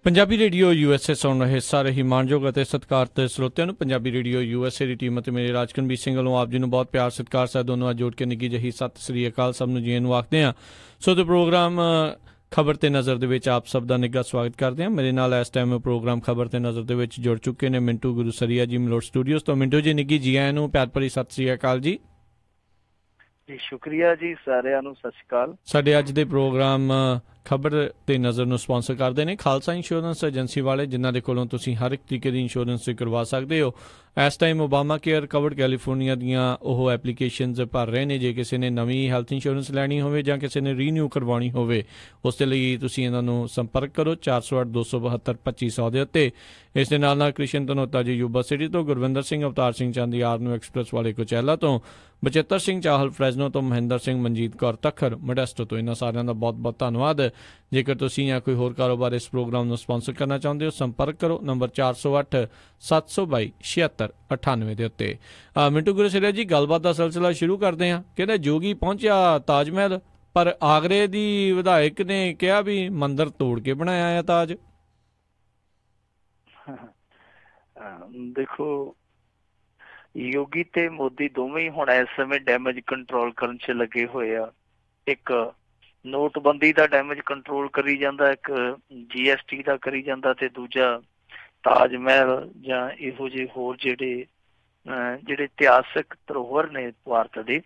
Punjabi radio USA ਸੁਣ ਰਹੇ ਸਾਰੇ ਹੀ ਮਾਣਯੋਗ ਅਤੇ ਸਤਿਕਾਰਤ ਸਰੋਤਿਆਂ ਨੂੰ ਪੰਜਾਬੀ ਰੇਡੀਓ USA ਦੀ ਟੀਮ ਅਤੇ ਮੇਰੇ ਰਾਜਕਨਵੀਰ ਸਿੰਘ ਵੱਲੋਂ ਆਪ ਜੀ ਨੂੰ ਬਹੁਤ ਪਿਆਰ ਸਤਿਕਾਰ ਸਾਹਿਬ ਦੋਨੋਂ ਅੱਜ ਜੋੜ ਕੇ ਨਿੱਘੀ ਜਿਹੀ ਸਤਿ ਸ੍ਰੀ ਅਕਾਲ ਸਭ ਨੂੰ ਜੀ ਨੂੰ ਆਖਦੇ ਹਾਂ। ਸੋ ਤੇ ਪ੍ਰੋਗਰਾਮ ਖਬਰ ਤੇ ਨਜ਼ਰ ਦੇ ਵਿੱਚ ਆਪ ਸਭ ਦਾ ਨਿੱਘਾ ਸਵਾਗਤ ਕਰਦੇ ਹਾਂ। ਮੇਰੇ ਨਾਲ ਇਸ ਟਾਈਮ ਪ੍ਰੋਗਰਾਮ ਖਬਰ ਤੇ ਨਜ਼ਰ ਦੇ ਵਿੱਚ ਜੁੜ ਚੁੱਕੇ ਨੇ ਮਿੰਟੂ ਗੁਰੂਸਰੀਆ ਜੀ ਮਲੋਟ ਸਟੂਡੀਓਜ਼ ਤੋਂ। ਮਿੰਟੂ ਜੀ ਨਿੱਘੀ ਜੀ ਆਇਆਂ ਨੂੰ ਪਿਆਰ ਭਰੀ ਸਤਿ ਸ੍ਰੀ ਅਕਾਲ ਜੀ। ਜੀ ਸ਼ੁਕਰੀਆ ਜੀ, ਸਾਰਿਆਂ ਨੂੰ ਸਤਿ ਸ਼੍ਰੀ ਅਕਾਲ। ਸਾਡੇ ਅੱਜ ਦੇ ਪ੍ਰੋਗਰਾਮ ਖਬਰ ਤੇ ਨਜ਼ਰ ਨੂੰ ਸਪਾਂਸਰ ਕਰਦੇ ਨੇ ਖਾਲਸਾ ਇੰਸ਼ੋਰੈਂਸ ਏਜੰਸੀ ਵਾਲੇ, ਜਿਨ੍ਹਾਂ ਦੇ ਕੋਲੋਂ ਤੁਸੀਂ ਹਰ ਇੱਕ ਤਰੀਕੇ ਦੀ ਇੰਸ਼ੋਰੈਂਸ ਕਰਵਾ ਸਕਦੇ ਹੋ। ਇਸ time Obama care covered California ਦੀਆਂ ਉਹ ਐਪਲੀਕੇਸ਼ਨਸ ਭਰ ਰਹੇ ਨੇ। ਜੇ ਕਿਸੇ ਨੇ ਨਵੀਂ ਹੈਲਥ ਇੰਸ਼ੋਰੈਂਸ ਲੈਣੀ ਹੋਵੇ ਜਾਂ ਕਿਸੇ ਨੇ ਰੀਨਿਊ ਕਰਵਾਉਣੀ ਹੋਵੇ, ਉਸ ਦੇ ਲਈ ਤੁਸੀਂ ਇਹਨਾਂ ਨੂੰ ਸੰਪਰਕ ਕਰੋ 408-272-2500 ਦੇ ਉੱਤੇ। ਇਸ ਦੇ ਨਾਲ ਕ੍ਰਿਸ਼ਨ ਧਨੋਤਾ ਜੀ ਯੂਬਾ ਸਿਟੀ ਤੋਂ, ਗੁਰਵਿੰਦਰ ਸਿੰਘ ਅਵਤਾਰ ਸਿੰਘ ਚਾਂਦੀ ਆਰਨੂ ਐਕਸਪ੍ਰੈਸ ਵਾਲੇ ਕੁਚੈਲਾ ਤੋਂ, ਬਚਿੱਤਰ ਸਿੰਘ ਚਾਹਲ ਫਰੈਜ਼ਨੋ ਤੋਂ, ਮਹਿੰਦਰ ਸਿੰਘ ਮਨਜੀਤ ਕੌਰ ਤੱਖਰ ਮੋਡੈਸਟੋ ਤੋਂ। ਇਹਨਾਂ ਸਾਰਿਆਂ ਦਾ ਬਹੁਤ ਬਹੁਤ ਧੰਨਵਾਦ। ਜੇਕਰ ਤੁਸੀਂ ਜਾਂ ਕੋਈ ਹੋਰ ਕਾਰੋਬਾਰ ਇਸ ਪ੍ਰੋਗਰਾਮ ਨੂੰ ਸਪਾਂਸਰ ਕਰਨਾ ਚਾਹੁੰਦੇ ਹੋ, ਸੰਪਰਕ ਕਰੋ ਨੰਬਰ 408-722-7698 ਦੇ ਉੱਤੇ। ਮਿੰਟੂ ਗੁਰੂਸਰੀਆ ਜੀ, ਗੱਲਬਾਤ ਦਾ ਸਿਲਸਿਲਾ ਸ਼ੁਰੂ ਕਰਦੇ ਹਾਂ। ਕਹਿੰਦੇ ਜੋਗੀ ਪਹੁੰਚਿਆ ਤਾਜ ਮਹਿਲ, ਪਰ ਆਗਰੇ ਦੀ ਵਿਧਾਇਕ ਨੇ ਕਿਹਾ ਵੀ ਮੰਦਿਰ ਤੋੜ ਕੇ ਬਣਾਇਆ ਆ ਤਾਜ। ਦੇਖੋ, ਯੋਗੀ ਤੇ ਮੋਦੀ ਦੋਵੇਂ ਹੁਣ ਇਸ ਸਮੇਂ ਡੈਮੇਜ ਕੰਟਰੋਲ ਕਰਨ 'ਚ ਲੱਗੇ ਹੋਏ ਆ। ਇੱਕ ਨੋਟਬੰਦੀ ਦਾ ਡੈਮੇਜ ਕੰਟਰੋਲ ਕਰੀ ਜਾਂਦਾ, ਇੱਕ GST ਦਾ ਕਰੀ ਜਾਂਦਾ, ਤੇ ਦੂਜਾ ਤਾਜ ਮਹਿਲ ਜਾਂ ਇਹੋ ਜਿਹੇ ਹੋਰ ਜਿਹੜੇ ਇਤਿਹਾਸਕ ਧਰੋਹਰ ਨੇ ਭਾਰਤ ਦੇ,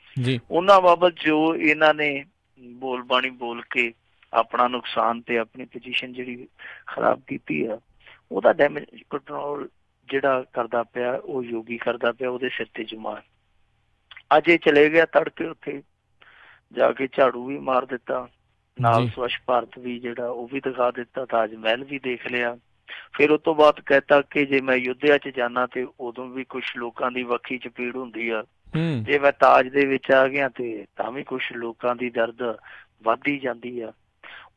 ਉਹਨਾਂ ਬਾਬਤ ਜੋ ਇਹਨਾਂ ਨੇ ਬੋਲ ਬਾਣੀ ਬੋਲ ਕੇ ਆਪਣਾ ਨੁਕਸਾਨ ਤੇ ਆਪਣੀ ਪੋਜੀਸ਼ਨ ਜਿਹੜੀ ਖਰਾਬ ਕੀਤੀ ਆ, ਉਹਦਾ ਡੈਮੇਜ ਕੰਟਰੋਲ ਜਿਹੜਾ ਕਰਦਾ ਪਿਆ ਉਹ ਯੋਗੀ ਕਰਦਾ ਪਿਆ। ਉਹਦੇ ਸਿਰ ਤੇ ਜੁਮਾ ਅੱਜ ਇਹ ਚਲੇ ਗਿਆ ਤੜਕੇ, ਉੱਥੇ ਜਾ ਕੇ ਝਾੜੂ ਵੀ ਮਾਰ ਦਿੱਤਾ, ਨਾਲ ਸਵੱਛ ਭਾਰਤ ਵੀ ਜਿਹੜਾ ਉਹ ਵੀ ਦਿਖਾ ਦਿੱਤਾ, ਤਾਜ ਮਹਿਲ ਵੀ ਦੇਖ ਲਿਆ। ਫਿਰ ਉਸ ਤੋਂ ਬਾਅਦ ਕਹਿਤਾ ਕਿ ਜੇ ਮੈਂ ਅਯੁੱਧਿਆ 'ਚ ਜਾਣਾ ਤੇ ਉਦੋਂ ਵੀ ਕੁਛ ਲੋਕਾਂ ਦੀ ਵੱਖੀ 'ਚ ਪੀੜ ਹੁੰਦੀ ਆ, ਜੇ ਮੈਂ ਤਾਜ ਦੇ ਵਿੱਚ ਆ ਗਿਆ ਤੇ ਤਾਂ ਵੀ ਕੁਛ ਲੋਕਾਂ ਦੀ ਦਰਦ ਵੱਧਦੀ ਜਾਂਦੀ ਆ।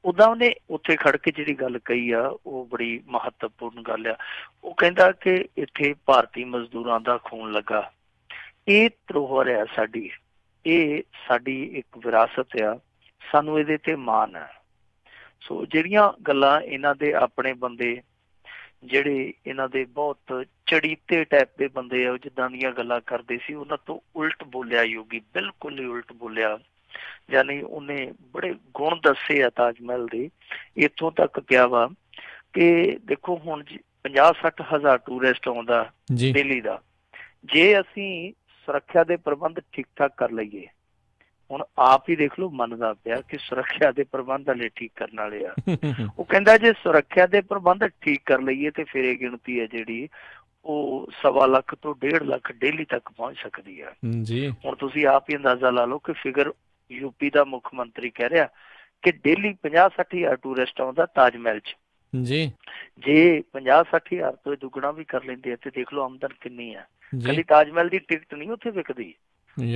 ਉਦਾਂ ਉਹਨੇ ਉੱਥੇ ਖੜ ਕੇ ਜਿਹੜੀ ਗੱਲ ਕਹੀ ਆ ਉਹ ਬੜੀ ਮਹੱਤਵਪੂਰਨ ਗੱਲ ਆ। ਉਹ ਕਹਿੰਦਾ ਕਿ ਇੱਥੇ ਭਾਰਤੀ ਮਜ਼ਦੂਰਾਂ ਦਾ ਖੂਨ ਲੱਗਾ, ਇਹ ਧਰੋਹਰ ਆ ਸਾਡੀ, ਇਹ ਸਾਡੀ ਇੱਕ ਵਿਰਾਸਤ ਆ, ਸਾਨੂੰ ਇਹਦੇ ਤੇ ਮਾਣ ਹੈ। ਸੋ ਜਿਹੜੀਆਂ ਗੱਲਾਂ ਇਹਨਾਂ ਦੇ ਆਪਣੇ ਬੰਦੇ, ਜਿਹੜੇ ਇਹਨਾਂ ਦੇ ਬਹੁਤ ਚੜੀਤੇ ਟਾਈਪ ਦੇ ਬੰਦੇ ਆ, ਉਹ ਜਿੱਦਾਂ ਦੀਆਂ ਗੱਲਾਂ ਕਰਦੇ ਸੀ ਉਹਨਾਂ ਤੋਂ ਉਲਟ ਬੋਲਿਆ ਯੋਗੀ, ਬਿਲਕੁਲ ਹੀ ਉਲਟ ਬੋਲਿਆ। ਯਾਨੀ ਉਹਨੇ ਬੜੇ ਗੁਣ ਦੱਸੇ ਆ ਤਾਜ ਮਹਿਲ ਦੇ। ਇੱਥੋਂ ਤੱਕ ਕਿਹਾ ਵਾ ਕਿ ਦੇਖੋ ਹੁਣ 50-60 ਹਜ਼ਾਰ ਟੂਰਿਸਟ ਆਉਂਦਾ ਦਿੱਲੀ ਦਾ, ਜੇ ਅਸੀਂ ਸੁਰੱਖਿਆ ਦੇ ਪ੍ਰਬੰਧ ਠੀਕ ਠਾਕ ਕਰ ਲਈਏ, ਹੁਣ ਆਪ ਹੀ ਦੇਖ ਲਓ ਮੰਨਦਾ ਪਿਆ ਕਿ ਸੁਰੱਖਿਆ ਦੇ ਪ੍ਰਬੰਧ ਹਲੇ ਠੀਕ ਕਰਨ ਵਾਲੇ ਆ। ਉਹ ਕਹਿੰਦਾ ਜੇ ਸੁਰੱਖਿਆ ਦੇ ਪ੍ਰਬੰਧ ਠੀਕ ਕਰ ਲਈਏ ਤੇ ਫਿਰ ਇਹ ਗਿਣਤੀ ਹੈ ਜਿਹੜੀ ਉਹ 1.25 ਲੱਖ ਤੋਂ 1.5 ਲੱਖ ਡੇਲੀ ਤੱਕ ਪਹੁੰਚ ਸਕਦੀ ਆ। ਹੁਣ ਤੁਸੀਂ ਆਪ ਹੀ ਅੰਦਾਜ਼ਾ ਲਾ ਲਓ ਕਿ ਫਿਗਰ ਯੂਪੀ ਦਾ ਮੁੱਖ ਮੰਤਰੀ ਕਹਿ ਰਿਹਾ ਕਿ ਡੇਲੀ 50-60 ਹਜ਼ਾਰ ਟੂਰਿਸਟ ਆਉਂਦਾ ਤਾਜ ਮਹਿਲ 'ਚ। ਜੇ 50-60 ਹਜ਼ਾਰ ਤੋਂ ਦੁੱਗਣਾ ਵੀ ਕਰ ਲੈਂਦੇ ਆ ਤੇ ਦੇਖ ਲਓ ਆਮਦਨ ਕਿੰਨੀ ਆ। ਕੱਲੀ ਤਾਜ ਮਹਿਲ ਦੀ ਟਿਕਟ ਨਹੀਂ ਉੱਥੇ ਵਿਕਦੀ,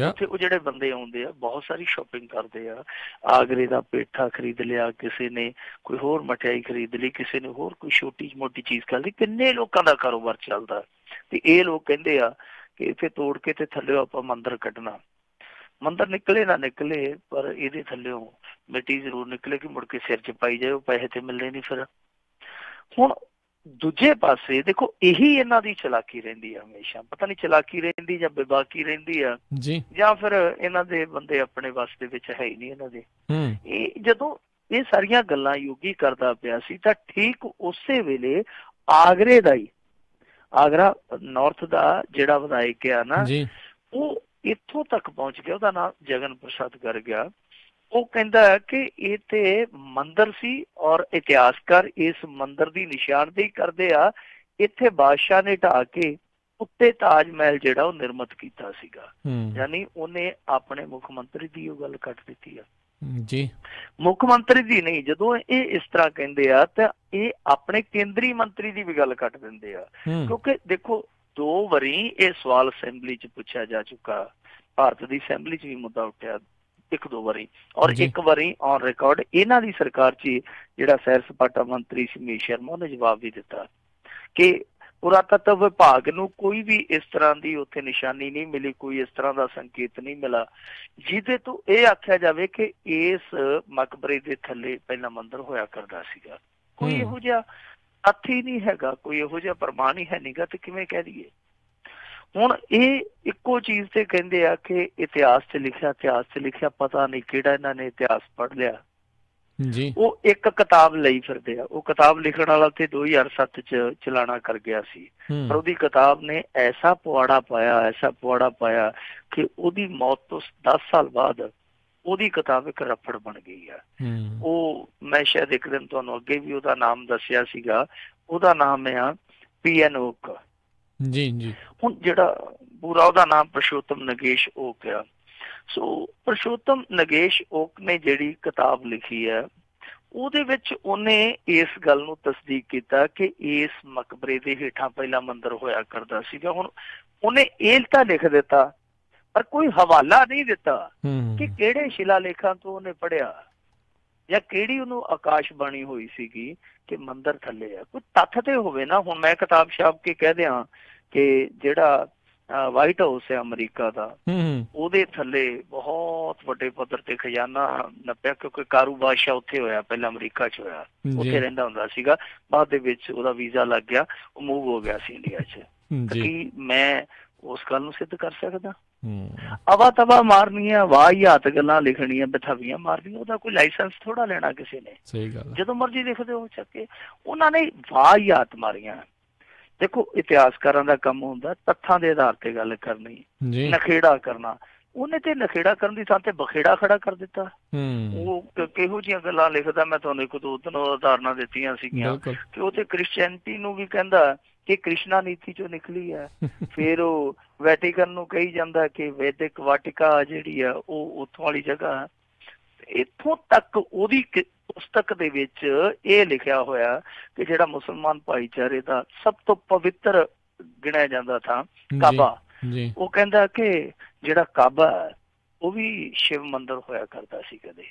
ਉੱਥੇ ਉਹ ਜਿਹੜੇ ਬੰਦੇ ਆਉਂਦੇ ਆ ਬਹੁਤ ਸਾਰੀ ਸ਼ੋਪਿੰਗ ਕਰਦੇ ਆ। ਆਗਰੇ ਦਾ ਪੇਠਾ ਖਰੀਦ ਲਿਆ ਕਿਸੇ ਨੇ, ਕੋਈ ਹੋਰ ਮਠਿਆਈ ਖਰੀਦ ਲਈ ਕਿਸੇ ਨੇ, ਹੋਰ ਕੋਈ ਛੋਟੀ ਮੋਟੀ ਚੀਜ਼ ਕਰ ਲਈ। ਕਿੰਨੇ ਲੋਕਾਂ ਦਾ ਕਾਰੋਬਾਰ ਚੱਲਦਾ। ਤੇ ਇਹ ਲੋਕ ਕਹਿੰਦੇ ਆ ਕਿ ਇੱਥੇ ਤੋੜ ਕੇ ਤੇ ਥੱਲੇ ਆਪਾਂ ਮੰਦਿਰ ਕੱਢਣਾ। ਮੰਦਿਰ ਨਿਕਲੇ ਨਾ ਨਿਕਲੇ, ਪਰ ਇਹਦੇ ਥੱਲਿਓਂ ਮਿੱਟੀ ਜ਼ਰੂਰ ਨਿਕਲੇ ਕਿ ਮੁੜ ਕੇ ਸਿਰ 'ਚ ਪਾਈ ਜਾਏ, ਉਹ ਪੈਸੇ ਤੇ ਮਿਲਣੇ ਨਹੀਂ। ਫਿਰ ਹੁਣ ਦੂਜੇ ਪਾਸੇ ਦੇਖੋ, ਇਹੀ ਇਹਨਾਂ ਦੀ ਚਲਾਕੀ ਰਹਿੰਦੀ ਆ ਹਮੇਸ਼ਾ। ਪਤਾ ਨਹੀਂ ਚਲਾਕੀ ਰਹਿੰਦੀ ਜਾਂ ਬੇਬਾਕੀ ਰਹਿੰਦੀ ਆ, ਜਾਂ ਫਿਰ ਇਹਨਾਂ ਦੇ ਬੰਦੇ ਆਪਣੇ ਵੱਸ ਦੇ ਵਿੱਚ ਹੈ ਹੀ ਨਹੀਂ ਇਹਨਾਂ ਦੇ। ਇਹ ਜਦੋਂ ਇਹ ਸਾਰੀਆਂ ਗੱਲਾਂ ਯੋਗੀ ਕਰਦਾ ਪਿਆ ਸੀ ਤਾਂ ਠੀਕ ਉਸੇ ਵੇਲੇ ਆਗਰੇ ਦਾ ਹੀ, ਆਗਰਾ ਨਾਰਥ ਦਾ ਜਿਹੜਾ ਵਿਧਾਇਕ ਆ ਨਾ, ਉਹ ਇੱਥੋਂ ਤੱਕ ਪਹੁੰਚ ਗਿਆ। ਉਹਦਾ ਨਾਮ ਜਗਨ ਪ੍ਰਸਾਦ ਗਰਗ ਆ। ਉਹ ਕਹਿੰਦਾ ਕਿ ਇਹ ਤੇ ਮੰਦਿਰ ਸੀ ਔਰ ਇਤਿਹਾਸਕਾਰ ਇਸ ਮੰਦਿਰ ਦੀ ਨਿਸ਼ਾਨਦੇਹੀ ਕਰਦੇ ਆ। ਇੱਥੇ ਬਾਦਸ਼ਾਹ ਨੇ ਢਾਹ ਕੇ ਉੱਤੇ ਤਾਜ ਮਹਿਲ ਜਿਹੜਾ ਉਹ ਨਿਰਮਿਤ ਕੀਤਾ ਸੀਗਾ। ਯਾਨੀ ਉਹਨੇ ਆਪਣੇ ਮੁੱਖ ਮੰਤਰੀ ਦੀ ਉਹ ਗੱਲ ਕੱਟ ਦਿੱਤੀ ਆ। ਮੁੱਖ ਮੰਤਰੀ ਦੀ ਨਹੀਂ, ਜਦੋਂ ਇਹ ਇਸ ਤਰ੍ਹਾਂ ਕਹਿੰਦੇ ਆ ਤਾਂ ਇਹ ਆਪਣੇ ਕੇਂਦਰੀ ਮੰਤਰੀ ਦੀ ਵੀ ਗੱਲ ਕੱਟ ਦਿੰਦੇ ਆ। ਕਿਉਂਕਿ ਦੇਖੋ 2 ਵਾਰੀ ਇਹ ਸਵਾਲ ਅਸੈਂਬਲੀ 'ਚ ਪੁੱਛਿਆ ਜਾ ਚੁੱਕਾ, ਭਾਰਤ ਦੀ ਅਸੈਂਬਲੀ 'ਚ ਵੀ ਮੁੱਦਾ ਉੱਠਿਆ 1-2 ਵਾਰੀ, ਔਰ 1 ਵਾਰੀ ਔਨ ਰਿਕਾਰਡ ਇਹਨਾਂ ਦੀ ਸਰਕਾਰ 'ਚ ਜਿਹੜਾ ਸੈਰ ਸਪਾਟਾ ਮੰਤਰੀ ਸੀ ਮਨੀਸ਼ ਸ਼ਰਮਾ, ਉਹਨੇ ਜਵਾਬ ਵੀ ਦਿੱਤਾ ਕਿ ਪੁਰਾਤਤਵ ਵਿਭਾਗ ਨੂੰ ਕੋਈ ਵੀ ਇਸ ਤਰ੍ਹਾਂ ਦੀ ਉੱਥੇ ਨਿਸ਼ਾਨੀ ਨਹੀਂ ਮਿਲੀ, ਕੋਈ ਇਸ ਤਰ੍ਹਾਂ ਦਾ ਸੰਕੇਤ ਨਹੀਂ ਮਿਲਾ ਜਿਹਦੇ ਤੋਂ ਇਹ ਆਖਿਆ ਜਾਵੇ ਕਿ ਇਸ ਮਕਬਰੇ ਦੇ ਥੱਲੇ ਪਹਿਲਾਂ ਮੰਦਿਰ ਹੋਇਆ ਕਰਦਾ ਸੀਗਾ। ਕੋਈ ਇਹੋ ਜਿਹਾ ਤੱਥ ਹੀ ਨਹੀਂ ਹੈਗਾ, ਕੋਈ ਇਹੋ ਜਿਹਾ ਪ੍ਰਮਾਣ ਹੀ ਹੈ ਨਹੀਂਗਾ, ਤੇ ਕਿਵੇਂ ਕਹਿ ਦਈਏ। ਹੁਣ ਇਹ ਇੱਕੋ ਚੀਜ਼ ਤੇ ਕਹਿੰਦੇ ਆ ਕਿ ਇਤਿਹਾਸ 'ਚ ਲਿਖਿਆ, ਪਤਾ ਨਹੀਂ ਕਿਹੜਾ ਇਹਨਾਂ ਨੇ ਇਤਿਹਾਸ ਪੜ੍ਹ ਲਿਆ ਜੀ। ਉਹ ਇੱਕ ਕਿਤਾਬ ਲਈ ਫਿਰਦੇ ਆ। ਉਹ ਕਿਤਾਬ ਲਿਖਣ ਵਾਲਾ ਤੇ 2007 ਚ ਚਲਾਣਾ ਕਰ ਗਿਆ ਸੀ, ਪਰ ਉਹਦੀ ਕਿਤਾਬ ਨੇ ਐਸਾ ਪੁਆੜਾ ਪਾਇਆ ਕਿ ਉਹਦੀ ਮੌਤ ਤੋਂ 10 ਸਾਲ ਬਾਅਦ ਉਹਦੀ ਕਿਤਾਬ ਇੱਕ ਰਫੜ ਬਣ ਗਈ ਆ। ਉਹ ਮੈਂ ਸ਼ਾਇਦ ਇੱਕ ਦਿਨ ਤੁਹਾਨੂੰ ਅੱਗੇ ਵੀ ਉਹਦਾ ਨਾਮ ਦੱਸਿਆ ਸੀਗਾ, ਉਹਦਾ ਨਾਮ ਆ PN ਓਕ। ਜੀ। ਹੁਣ ਜਿਹੜਾ ਪੂਰਾ ਉਹਦਾ ਨਾਮ ਪੁਰਸ਼ੋਤਮ ਨਗੇਸ਼ ਓਕ ਆ। ਸੋ ਪੁਰਸ਼ੋਤਮ ਨਗੇਸ਼ ਓਕ ਨੇ ਜਿਹੜੀ ਕਿਤਾਬ ਲਿਖੀ ਹੈ ਉਹਦੇ ਵਿੱਚ ਉਹਨੇ ਇਸ ਗੱਲ ਨੂੰ ਤਸਦੀਕ ਕੀਤਾ ਕਿ ਇਸ ਮਕਬਰੇ ਦੇ ਹੇਠਾਂ ਪਹਿਲਾ ਮੰਦਿਰ ਹੋਇਆ ਕਰਦਾ ਸੀਗਾ। ਹੁਣ ਉਹਨੇ ਇਹ ਤਾਂ ਲਿਖ ਦਿੱਤਾ ਪਰ ਕੋਈ ਹਵਾਲਾ ਨਹੀਂ ਦਿੱਤਾ ਕਿ ਕਿਹੜੇ ਸ਼ਿਲਾਲੇਖਾਂ ਤੋਂ ਉਹਨੇ ਪੜ੍ਹਿਆ ਜਾਂ ਕਿਹੜੀ ਉਹਨੂੰ ਆਕਾਸ਼ ਬਾਣੀ ਹੋਈ ਸੀਗੀ ਕਿ ਮੰਦਿਰ ਥੱਲੇ ਆ। ਕੋਈ ਤੱਥ ਤੇ ਹੋਵੇ ਨਾ। ਹੁਣ ਮੈਂ ਕਿਤਾਬ ਛਾਪ ਕੇ ਕਹਿ ਦਿਆਂ ਕਿ ਜਿਹੜਾ ਵਾਈਟ ਹਾਊਸ ਹੈ ਅਮਰੀਕਾ ਦਾ, ਉਹਦੇ ਥੱਲੇ ਬਹੁਤ ਵੱਡੇ ਪੱਧਰ ਤੇ ਖਜ਼ਾਨਾ ਨੱਪਿਆ, ਕਿਉਂਕਿ ਕਾਰੂ ਬਾਦਸ਼ਾਹ ਉੱਥੇ ਹੋਇਆ, ਪਹਿਲਾਂ ਅਮਰੀਕਾ 'ਚ ਹੋਇਆ, ਉੱਥੇ ਰਹਿੰਦਾ ਹੁੰਦਾ ਸੀਗਾ। ਬਾਅਦ ਦੇ ਵਿੱਚ ਉਹਦਾ ਵੀਜ਼ਾ ਲੱਗ ਗਿਆ, ਉਹ ਮੂਵ ਹੋ ਗਿਆ ਸੀ ਇੰਡੀਆ 'ਚ। ਕੀ ਮੈਂ ਉਸ ਗੱਲ ਨੂੰ ਸਿੱਧ ਕਰ ਸਕਦਾ? ਅਵਾ ਤਵਾ ਮਾਰਨੀਆਂ, ਵਾਹੀਆਤ ਗੱਲਾਂ ਲਿਖਣੀਆਂ, ਬਿਠਾਵੀਆਂ ਮਾਰਨੀਆਂ, ਉਹਦਾ ਕੋਈ ਲਾਇਸੈਂਸ ਥੋੜਾ ਲੈਣਾ ਕਿਸੇ ਨੇ। ਸਹੀ ਗੱਲ, ਜਦੋਂ ਮਰਜ਼ੀ ਲਿਖਦੇ ਹੋ ਚੱਕੇ। ਉਹਨਾਂ ਨੇ ਵਾਹੀਆਤ ਮਾਰੀਆਂ। ਦੇਖੋ ਇਤਿਹਾਸਕਾਰਾਂ ਦਾ ਕੰਮ ਹੁੰਦਾ ਤੱਥਾਂ ਦੇ ਆਧਾਰ ਤੇ ਗੱਲ ਕਰਨੀ, ਨਖੇੜਾ ਕਰਨਾ। ਉਹਨੇ ਤੇ ਨਖੇੜਾ ਕਰਨ ਦੀ ਥਾਂ ਤੇ ਬਖੇੜਾ ਖੜਾ ਕਰ ਦਿੱਤਾ। ਉਹ ਕਿਹੋ ਜਿਹੀਆਂ ਗੱਲਾਂ ਲਿਖਦਾ, ਮੈਂ ਤੁਹਾਨੂੰ ਇੱਕ ਦੋ ਦਿਨ ਉਦਾਹਰਨਾਂ ਦਿੱਤੀਆਂ ਸੀਗੀਆਂ ਕਿ ਉਹ ਤੇ ਕ੍ਰਿਸਚੈਨਿਟੀ ਨੂੰ ਵੀ ਕਹਿੰਦਾ ਕਿ ਕ੍ਰਿਸ਼ਨਾ ਨੀਤੀ ਚੋਂ ਨਿਕਲੀ ਹੈ। ਫਿਰ ਉਹ ਵੈਟੀਕਨ ਨੂੰ ਕਹੀ ਜਾਂਦਾ ਕਿ ਵੈਦਿਕ ਵਾਟਿਕਾ ਜਿਹੜੀ ਆ ਉਹ ਉੱਥੋਂ ਵਾਲੀ ਜਗ੍ਹਾ। ਇੱਥੋਂ ਤੱਕ ਉਹਦੀ ਪੁਸਤਕ ਦੇ ਵਿੱਚ ਇਹ ਲਿਖਿਆ ਹੋਇਆ ਕਿ ਜਿਹੜਾ ਮੁਸਲਮਾਨ ਭਾਈਚਾਰੇ ਦਾ ਸਭ ਤੋਂ ਪਵਿੱਤਰ ਗਿਣਿਆ ਜਾਂਦਾ ਥਾ ਕਾਬਾ, ਉਹ ਕਹਿੰਦਾ ਕਿ ਜਿਹੜਾ ਕਾਬਾ ਉਹ ਵੀ ਸ਼ਿਵ ਮੰਦਿਰ ਹੋਇਆ ਕਰਦਾ ਸੀ ਕਦੇ।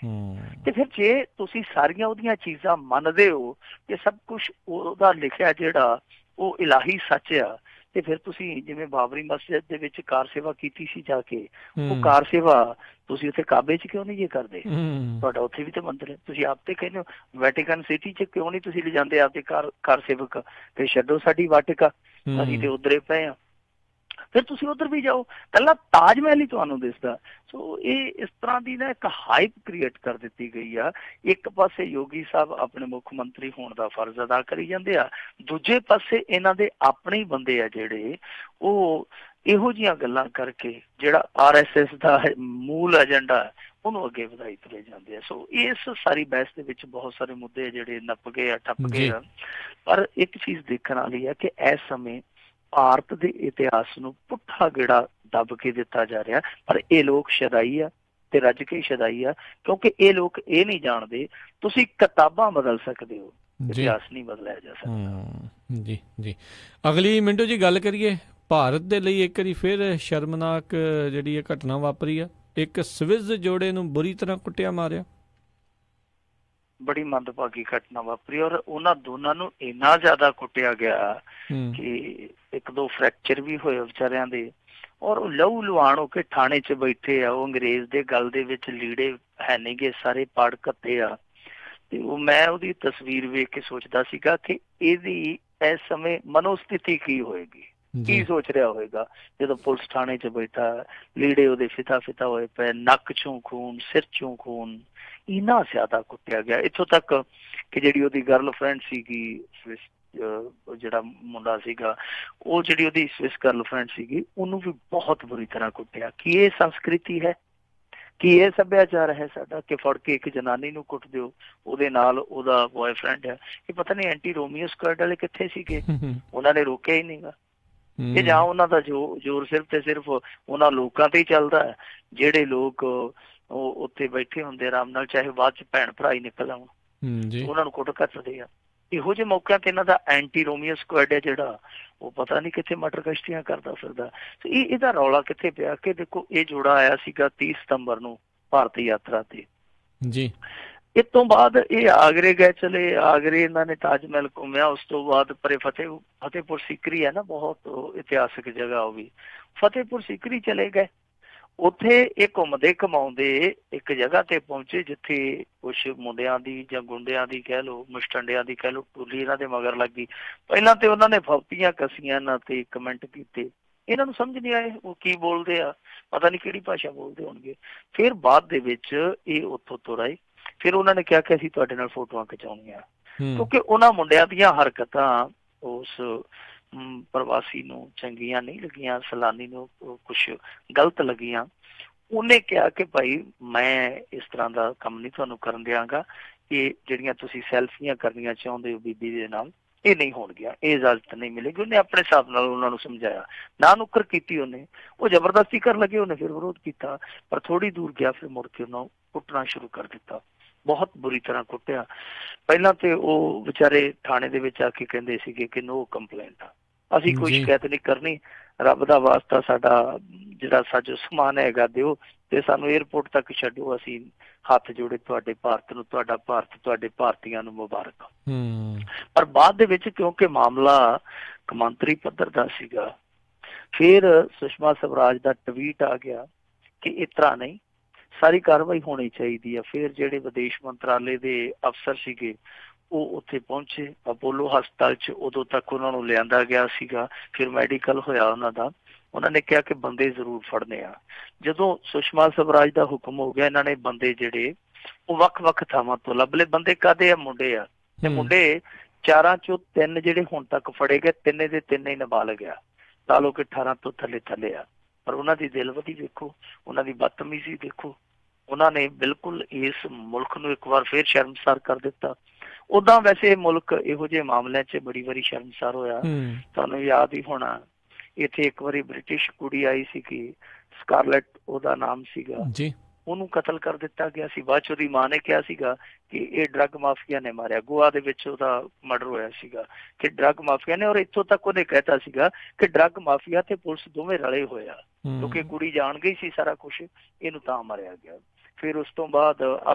ਤੇ ਫਿਰ ਜੇ ਤੁਸੀਂ ਸਾਰੀਆਂ ਉਹਦੀਆਂ ਚੀਜ਼ਾਂ ਮੰਨਦੇ ਹੋ ਕਿ ਸਭ ਕੁਛ ਉਹਦਾ ਲਿਖਿਆ ਜਿਹੜਾ ਉਹ ਇਲਾਹੀ ਸੱਚ ਆ, ਤੇ ਫਿਰ ਤੁਸੀਂ ਜਿਵੇਂ ਬਾਬਰੀ ਮਸਜਿਦ ਦੇ ਵਿੱਚ ਕਾਰ ਸੇਵਾ ਕੀਤੀ ਸੀ ਜਾ ਕੇ, ਉਹ ਕਾਰ ਸੇਵਾ ਤੁਸੀਂ ਉੱਥੇ ਕਾਬੇ 'ਚ ਕਿਉਂ ਨਹੀਂ ਜੇ ਕਰਦੇ? ਤੁਹਾਡਾ ਉੱਥੇ ਵੀ ਤਾਂ ਮੰਦਿਰ ਹੈ। ਤੁਸੀਂ ਆਪ ਤੇ ਕਹਿੰਦੇ ਹੋ ਵੈਟੀਕਨ ਸਿਟੀ 'ਚ ਕਿਉਂ ਨਹੀਂ ਤੁਸੀਂ ਲਿਜਾਂਦੇ ਆਪਦੇ ਕਾਰ ਸੇਵਕ? ਤੇ ਛੱਡੋ ਸਾਡੀ ਵਾਟਿਕਾ, ਅਸੀਂ ਤੇ ਉਧਰੇ ਪਏ ਆ। ਫਿਰ ਤੁਸੀਂ ਉਧਰ ਵੀ ਜਾਓ, ਕੱਲਾ ਤਾਜ ਮਹਿਲ ਹੀ ਤੁਹਾਨੂੰ ਦਿਸਦਾ। ਸੋ ਇਹ ਇਸ ਤਰ੍ਹਾਂ ਦੀ ਨਾ ਇੱਕ ਹਾਈਪ ਕ੍ਰੀਏਟ ਕਰ ਦਿੱਤੀ ਗਈ ਆ। ਇੱਕ ਪਾਸੇ ਯੋਗੀ ਸਾਹਿਬ ਆਪਣੇ ਮੁੱਖ ਮੰਤਰੀ ਹੋਣ ਦਾ ਫਰਜ਼ ਅਦਾ ਕਰੀ ਜਾਂਦੇ ਆ, ਦੂਜੇ ਪਾਸੇ ਇਹਨਾਂ ਦੇ ਆਪਣੇ ਹੀ ਬੰਦੇ ਆ ਜਿਹੜੇ ਉਹ ਇਹੋ ਜਿਹੀਆਂ ਗੱਲਾਂ ਕਰਕੇ ਜਿਹੜਾ RSS ਦਾ ਮੂਲ ਏਜੰਡਾ ਉਹਨੂੰ ਅੱਗੇ ਵਧਾਈ ਤੁਰੇ ਜਾਂਦੇ ਆ। ਸੋ ਇਸ ਸਾਰੀ ਬਹਿਸ ਦੇ ਵਿੱਚ ਬਹੁਤ ਸਾਰੇ ਮੁੱਦੇ ਜਿਹੜੇ ਨੱਪ ਗਏ ਆ, ਟੱਪ ਗਏ ਆ। ਪਰ ਇੱਕ ਚੀਜ਼ ਦੇਖਣ ਵਾਲੀ ਹੈ ਕਿ ਇਸ ਸਮੇਂ ਭਾਰਤ ਦੇ ਇਤਿਹਾਸ ਨੂੰ ਪੁੱਠਾ ਗੇੜਾ ਦੱਬ ਕੇ ਦਿੱਤਾ ਜਾ ਰਿਹਾ। ਪਰ ਇਹ ਲੋਕ ਸ਼ਦਾਈ ਆ ਤੇ ਰੱਜ ਕੇ ਸ਼ਦਾਈ ਆ, ਕਿਉਂਕਿ ਇਹ ਲੋਕ ਇਹ ਨਹੀਂ ਜਾਣਦੇ ਤੁਸੀਂ ਕਿਤਾਬਾਂ ਬਦਲ ਸਕਦੇ ਹੋ, ਇਤਿਹਾਸ ਨਹੀਂ ਬਦਲਿਆ ਜਾ ਸਕਦਾ। ਜੀ ਅਗਲੀ ਮਿੰਟੋ ਜੀ ਗੱਲ ਕਰੀਏ ਭਾਰਤ ਦੇ ਲਈ। ਇੱਕ ਵਾਰੀ ਫਿਰ ਸ਼ਰਮਨਾਕ ਜਿਹੜੀ ਇਹ ਘਟਨਾ ਵਾਪਰੀ ਆ, ਇੱਕ ਸਵਿਸ ਜੋੜੇ ਨੂੰ ਬੁਰੀ ਤਰ੍ਹਾਂ ਕੁੱਟਿਆ ਮਾਰਿਆ। ਬੜੀ ਮੰਦਭਾਗੀ ਘਟਨਾ ਵਾਪਰੀ ਔਰ ਉਹਨਾਂ ਦੋਨਾਂ ਨੂੰ ਇੰਨਾ ਜ਼ਿਆਦਾ ਕੁੱਟਿਆ ਗਿਆ ਕਿ ਇੱਕ ਦੋ ਫ੍ਰੈਕਚਰ ਵੀ ਹੋਏ ਵਿਚਾਰਿਆਂ ਦੇ। ਔਰ ਉਹ ਲਹੂ ਲੁਹਾਨ ਹੋ ਕੇ ਥਾਣੇ 'ਚ ਬੈਠੇ ਆ। ਉਹ ਅੰਗਰੇਜ਼ ਦੇ ਗਲ ਦੇ ਵਿੱਚ ਲੀੜੇ ਹੈ ਨੀ ਗੇ, ਸਾਰੇ ਪਾੜ ਕੱਤੇ ਆ। ਤੇ ਉਹ ਮੈਂ ਉਹਦੀ ਤਸਵੀਰ ਵੇਖ ਕੇ ਸੋਚਦਾ ਸੀਗਾ ਕਿ ਇਹਦੀ ਇਸ ਸਮੇਂ ਮਨੋਸਥਿਤੀ ਕੀ ਹੋਏਗੀ, ਕੀ ਸੋਚ ਰਿਹਾ ਹੋਏਗਾ ਜਦੋਂ ਪੁਲਿਸ ਥਾਣੇ 'ਚ ਬੈਠਾ, ਲੀੜੇ ਉਹਦੇ ਫਿਤਾ ਹੋਏ ਪਏ, ਨੱਕ ਚੋਂ ਖੂਨ, ਸਿਰ ਚੋਂ ਖੂਨ, ਇੰਨਾ ਜ਼ਿਆਦਾ ਕੁੱਟਿਆ ਗਿਆ। ਇੱਥੋਂ ਤੱਕ ਕਿ ਜਿਹੜੀ ਉਹਦੀ ਗਰਲਫ੍ਰੈਂਡ ਸੀਗੀ, ਜਿਹੜਾ ਮੁੰਡਾ ਸੀਗਾ, ਉਹ ਜਿਹੜੀ ਉਹਦੀ ਸਵਿਸ ਗਰਲਫ੍ਰੈਂਡ ਸੀਗੀ, ਉਹਨੂੰ ਵੀ ਬਹੁਤ ਬੁਰੀ ਤਰ੍ਹਾਂ ਕੁੱਟਿਆ। ਕੀ ਇਹ ਸੰਸਕ੍ਰਿਤੀ ਹੈ? ਕੀ ਇਹ ਸੱਭਿਆਚਾਰ ਹੈ ਸਾਡਾ ਕਿ ਫੜ ਕੇ ਇੱਕ ਜਨਾਨੀ ਨੂੰ ਕੁੱਟ ਦਿਓ, ਉਹਦੇ ਨਾਲ ਉਹਦਾ ਬॉयਫ੍ਰੈਂਡ ਹੈ? ਇਹ ਪਤਾ ਨਹੀਂ ਐਂਟੀ ਰੋਮੀਓ ਸਕੁਐਡ ਵਾਲੇ ਕਿੱਥੇ ਸੀਗੇ, ਉਹਨਾਂ ਨੇ ਰੋਕਿਆ ਹੀ ਨਹੀਂਗਾ। ਇਹ ਜਾਂ ਉਹਨਾਂ ਦਾ ਜ਼ੋਰ ਸਿਰਫ ਤੇ ਸਿਰਫ ਉਹਨਾਂ ਲੋਕਾਂ ਤੇ ਹੀ ਚੱਲਦਾ ਹੈ ਜਿਹੜੇ ਲੋਕ ਉਹ ਉੱਥੇ ਬੈਠੇ ਹੁੰਦੇ ਆਰਾਮ ਨਾਲ, ਚਾਹੇ ਬਾਅਦ ਚ ਭੈਣ ਭਰਾ ਹੀ ਨਿਕਲ ਆਉਣ, ਉਹਨਾਂ ਨੂੰ ਕੁੱਟ ਕੱਟਦੇ ਆ। ਇਹੋ ਜਿਹੇ ਮੌਕਿਆਂ ਤੇ ਇਹਨਾਂ ਦਾ ਐਂਟੀ ਰੋਮੀਓ ਸਕੁਐਡ ਹੈ ਜਿਹੜਾ ਉਹ ਪਤਾ ਨਹੀਂ ਕਿੱਥੇ ਮਟਰ ਕਸ਼ਤੀਆਂ ਕਰਦਾ ਫਿਰਦਾ। ਇਹਦਾ ਰੌਲਾ ਕਿੱਥੇ ਪਿਆ ਕਿ ਦੇਖੋ ਇਹ ਜੋੜਾ ਆਇਆ ਸੀਗਾ 30 ਸਤੰਬਰ ਨੂੰ ਭਾਰਤ ਯਾਤਰਾ ਤੇ ਜੀ। ਇਸ ਤੋਂ ਬਾਅਦ ਇਹ ਆਗਰੇ ਗਏ ਚਲੇ, ਆਗਰੇ ਇਹਨਾਂ ਨੇ ਤਾਜ ਮਹਿਲ ਘੁੰਮਿਆ। ਉਸ ਤੋਂ ਬਾਅਦ ਪਰੇ ਫਤਿਹਪੁਰ ਸੀਕਰੀ ਹੈ ਨਾ, ਬਹੁਤ ਇਤਿਹਾਸਿਕ ਜਗ੍ਹਾ ਉਹ ਵੀ, ਫਤਿਹਪੁਰ ਸੀਕਰੀ ਚਲੇ ਗਏ। ਉੱਥੇ ਇਹ ਘੁੰਮਦੇ ਘਮਾਉਂਦੇ ਇੱਕ ਜਗ੍ਹਾ ਤੇ ਪਹੁੰਚੇ ਜਿੱਥੇ ਕੁਛ ਮੁੰਡਿਆਂ ਦੀ ਜਾਂ ਗੁੰਡਿਆਂ ਦੀ ਕਹਿ ਲਓ, ਮੁਸ਼ਟੰਡਿਆਂ ਦੀ ਕਹਿ ਲਓ, ਟੋਲੀ ਇਹਨਾਂ ਦੇ ਮਗਰ ਲੱਗੀ। ਪਹਿਲਾਂ ਤੇ ਉਹਨਾਂ ਨੇ ਫੌਤੀਆਂ ਕਸੀਆਂ ਇਹਨਾਂ ਤੇ ਕਮੈਂਟ ਕੀਤੇ, ਇਹਨਾਂ ਨੂੰ ਸਮਝ ਨਹੀਂ ਆਏ ਉਹ ਕੀ ਬੋਲਦੇ ਆ, ਪਤਾ ਨਹੀਂ ਕਿਹੜੀ ਭਾਸ਼ਾ ਬੋਲਦੇ ਹੋਣਗੇ। ਫਿਰ ਬਾਅਦ ਦੇ ਵਿੱਚ ਇਹ ਉੱਥੋਂ ਤੁਰ ਆਏ। ਫਿਰ ਉਹਨਾਂ ਨੇ ਕਿਹਾ ਕਿ ਅਸੀਂ ਤੁਹਾਡੇ ਨਾਲ ਫੋਟੋਆਂ ਖਿਚਾਉਣੀਆਂ, ਕਿਉਂਕਿ ਉਹਨਾਂ ਮੁੰਡਿਆਂ ਦੀਆਂ ਹਰਕਤਾਂ ਉਸ ਪ੍ਰਵਾਸੀ ਨੂੰ ਚੰਗੀਆਂ ਨਹੀਂ ਲੱਗੀਆਂ, ਸੈਲਾਨੀ ਨੂੰ ਕੁਛ ਗਲਤ ਲੱਗੀਆਂ। ਉਹਨੇ ਕਿਹਾ ਕਿ ਭਾਈ ਮੈਂ ਇਸ ਤਰ੍ਹਾਂ ਦਾ ਕੰਮ ਨਹੀਂ ਤੁਹਾਨੂੰ ਕਰਨ ਦਿਆਂਗਾ, ਇਹ ਜਿਹੜੀਆਂ ਤੁਸੀਂ ਸੈਲਫੀਆਂ ਕਰਨੀਆਂ ਚਾਹੁੰਦੇ ਹੋ ਬੀਬੀ ਦੇ ਨਾਲ, ਇਹ ਨਹੀਂ ਹੋਣਗੀਆਂ, ਇਹ ਇਜਾਜ਼ਤ ਨਹੀਂ ਮਿਲੇਗੀ। ਉਹਨੇ ਆਪਣੇ ਹਿਸਾਬ ਨਾਲ ਉਹਨਾਂ ਨੂੰ ਸਮਝਾਇਆ, ਨਾ ਨੁੱਕਰ ਕੀਤੀ ਉਹਨੇ। ਉਹ ਜ਼ਬਰਦਸਤੀ ਕਰਨ ਲੱਗੇ, ਉਹਨੇ ਫਿਰ ਵਿਰੋਧ ਕੀਤਾ, ਪਰ ਥੋੜੀ ਦੂਰ ਗਿਆ ਫਿਰ ਮੁੜ ਕੇ ਉਹਨੂੰ ਕੁੱਟਣਾ ਸ਼ੁਰੂ ਕਰ ਦਿੱਤਾ, ਬਹੁਤ ਬੁਰੀ ਤਰ੍ਹਾਂ ਕੁੱਟਿਆ। ਪਹਿਲਾਂ ਤੇ ਉਹ ਵਿਚਾਰੇ ਥਾਣੇ ਦੇ ਵਿੱਚ ਆ ਕੇ ਕਹਿੰਦੇ ਸੀਗੇ ਕਿ ਨੋ ਕੰਪਲੇਂਟ, ਅਸੀਂ ਕੋਈ ਸ਼ਿਕਾਇਤ ਨਹੀਂ ਕਰਨੀ, ਰੱਬ ਦਾ ਵਾਸਤਾ ਸਾਡਾ ਜਿਹੜਾ ਸਾਜੋ ਸਮਾਨ ਹੈਗਾ ਦਿਓ ਤੇ ਸਾਨੂੰ ਏਅਰਪੋਰਟ ਤੱਕ ਛੱਡੋ, ਅਸੀਂ ਹੱਥ ਜੋੜੇ ਤੁਹਾਡੇ ਭਾਰਤ ਨੂੰ, ਤੁਹਾਡਾ ਭਾਰਤ ਤੁਹਾਡੇ ਭਾਰਤੀਆਂ ਨੂੰ ਮੁਬਾਰਕ। ਪਰ ਬਾਅਦ ਦੇ ਵਿੱਚ ਕਿਉਂਕਿ ਮਾਮਲਾ ਕੌਮਾਂਤਰੀ ਪੱਧਰ ਦਾ ਸੀਗਾ, ਫਿਰ ਸੁਸ਼ਮਾ ਸਵਰਾਜ ਦਾ ਟਵੀਟ ਆ ਗਿਆ ਕਿ ਇਸ ਤਰ੍ਹਾਂ ਨਹੀਂ, ਸਾਰੀ ਕਾਰਵਾਈ ਹੋਣੀ ਚਾਹੀਦੀ ਆ। ਫਿਰ ਜਿਹੜੇ ਵਿਦੇਸ਼ ਮੰਤਰਾਲੇ ਦੇ ਅਫਸਰ ਸੀਗੇ ਉਹ ਉੱਥੇ ਪਹੁੰਚੇ ਅਪੋਲੋ ਹਸਪਤਾਲ 'ਚ, ਉਦੋਂ ਤੱਕ ਉਹਨਾਂ ਨੂੰ ਲਿਆਂਦਾ ਗਿਆ ਸੀਗਾ, ਫਿਰ ਮੈਡੀਕਲ ਹੋਇਆ ਉਹਨਾਂ ਦਾ। ਉਹਨਾਂ ਨੇ ਕਿਹਾ ਕਿ ਬੰਦੇ ਜ਼ਰੂਰ ਫੜਨੇ ਆ। ਜਦੋਂ ਸੁਸ਼ਮਾ ਸਵਰਾਜ ਦਾ ਹੁਕਮ ਹੋ ਗਿਆ, ਇਹਨਾਂ ਨੇ ਬੰਦੇ ਜਿਹੜੇ ਉਹ ਵੱਖ-ਵੱਖ ਥਾਵਾਂ ਤੋਂ ਲੱਭ ਲਏ। ਬੰਦੇ ਕਾਹਦੇ ਆ? ਮੁੰਡੇ ਆ, ਤੇ ਮੁੰਡੇ 4 ਚੋਂ 3 ਜਿਹੜੇ ਹੁਣ ਤੱਕ ਫੜੇ ਗਏ, ਤਿੰਨੇ ਦੇ ਤਿੰਨੇ ਹੀ ਨਾਬਾਲਗ ਆ, ਲਾ ਲਓ ਕਿ 18 ਤੋਂ ਥੱਲੇ ਆ। ਪਰ ਉਹਨਾਂ ਦੀ ਦਿਲਵਦੀ ਦੇਖੋ, ਉਹਨਾਂ ਦੀ ਬਦਤਮੀਜ਼ੀ ਦੇਖੋ, ਉਹਨਾਂ ਨੇ ਬਿਲਕੁਲ ਇਸ ਮੁਲਕ ਨੂੰ ਇੱਕ ਵਾਰ ਫੇਰ ਸ਼ਰਮਸਾਰ ਕਰ ਦਿੱਤਾ। ਓਦਾਂ ਵੈਸੇ ਮੁਲਕ ਇਹੋ ਜਿਹੇ ਮਾਮਲਿਆਂ 'ਚ ਬੜੀ ਵਾਰੀ ਸ਼ਰਮਸਾਰ ਹੋਇਆ, ਤੁਹਾਨੂੰ ਯਾਦ ਹੀ ਹੋਣਾ। ਇੱਥੇ ਇੱਕ ਵਾਰੀ ਬ੍ਰਿਟਿਸ਼ ਕੁੜੀ ਆਈ ਸੀਗੀ, ਸਕਾਰਲੈਟ ਉਹਦਾ ਨਾਮ ਸੀਗਾ, ਉਹਨੂੰ ਕਤਲ ਕਰ ਦਿੱਤਾ ਗਿਆ ਸੀ। ਬਾਅਦ 'ਚ ਉਹਦੀ ਮਾਂ ਨੇ ਕਿਹਾ ਸੀਗਾ ਕਿ ਇਹ ਡਰੱਗ ਮਾਫੀਆ ਨੇ ਮਾਰਿਆ। ਗੋਆ ਦੇ ਵਿੱਚ ਉਹਦਾ ਮਰਡਰ ਹੋਇਆ ਸੀਗਾ ਕਿ ਡਰੱਗ ਮਾਫੀਆ ਨੇ, ਔਰ ਇੱਥੋਂ ਤੱਕ ਉਹਨੇ ਕਹਿਤਾ ਸੀਗਾ ਕਿ ਡਰੱਗ ਮਾਫੀਆ ਤੇ ਪੁਲਿਸ ਦੋਵੇਂ ਰਲੇ ਹੋਏ ਆ, ਕਿਉਂਕਿ ਕੁੜੀ ਜਾਣ ਗਈ ਸੀ ਸਾਰਾ ਕੁਛ, ਇਹਨੂੰ ਤਾਂ ਮਾਰਿਆ ਗਿਆ। ਫਿਰ ਉਸ ਤੋਂ ਬਾਅਦ